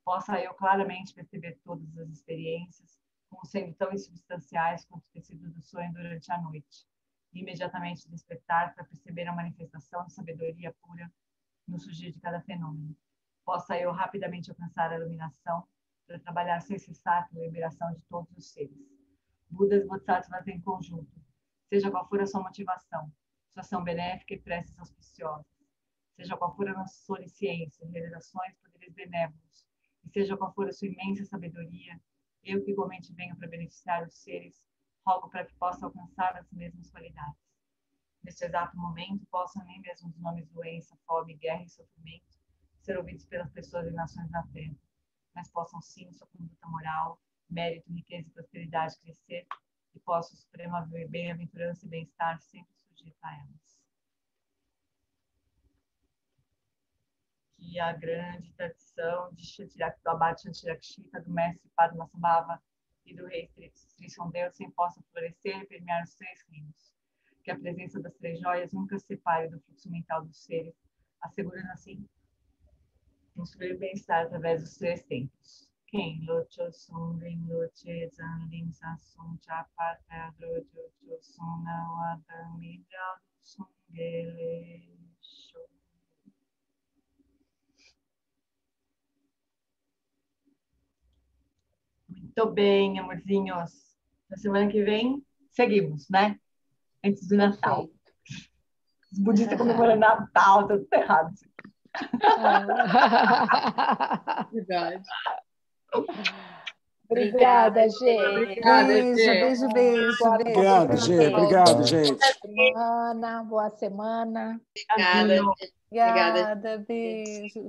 Possa eu claramente perceber todas as experiências, como sendo tão insubstanciais quanto o tecido do sonho durante a noite, e imediatamente despertar para perceber a manifestação de sabedoria pura no surgir de cada fenômeno. Possa eu rapidamente alcançar a iluminação para trabalhar sem cessar pela liberação de todos os seres. Budas e Bodhisattvas em conjunto, seja qual for a sua motivação, sua ação benéfica e preces auspiciosas, seja qual for a nossa onisciência, realizações, poderes benévolos, e seja qual for a sua imensa sabedoria, eu que igualmente venho para beneficiar os seres, rogo para que possa alcançar as mesmas qualidades. Neste exato momento, possam nem mesmo os nomes doença, fome, guerra e sofrimento ser ouvidos pelas pessoas e nações da terra, mas possam sim sua conduta moral, mérito, riqueza e prosperidade crescer e possa o suprema bem-aventurança e bem-estar sempre surgir para elas. Que a grande tradição do abate Shantirakshita, do mestre Padmasambhava e do rei Trisondeusen possa florescer e permear os 3 reinos. Que a presença das 3 joias nunca se separe do fluxo mental dos seres, assegurando assim construir bem-estar através dos 3 tempos. Quem? Locho Sun, Rin Loche, Zan, Lin, Sasun, Chapat, Pedro, Jojo, Sun, Nawadan, Midal, Sun, Gele, Show. Muito bem, amorzinhos. Na semana que vem, seguimos, né? Antes do Natal. Perfeito. Os budistas comemorando Natal, tá tudo errado. Verdade. Obrigada, gente. Obrigada, Gê. Beijo. Obrigado, Gê. Obrigado, gente. Boa semana. Obrigada. Obrigada, beijo.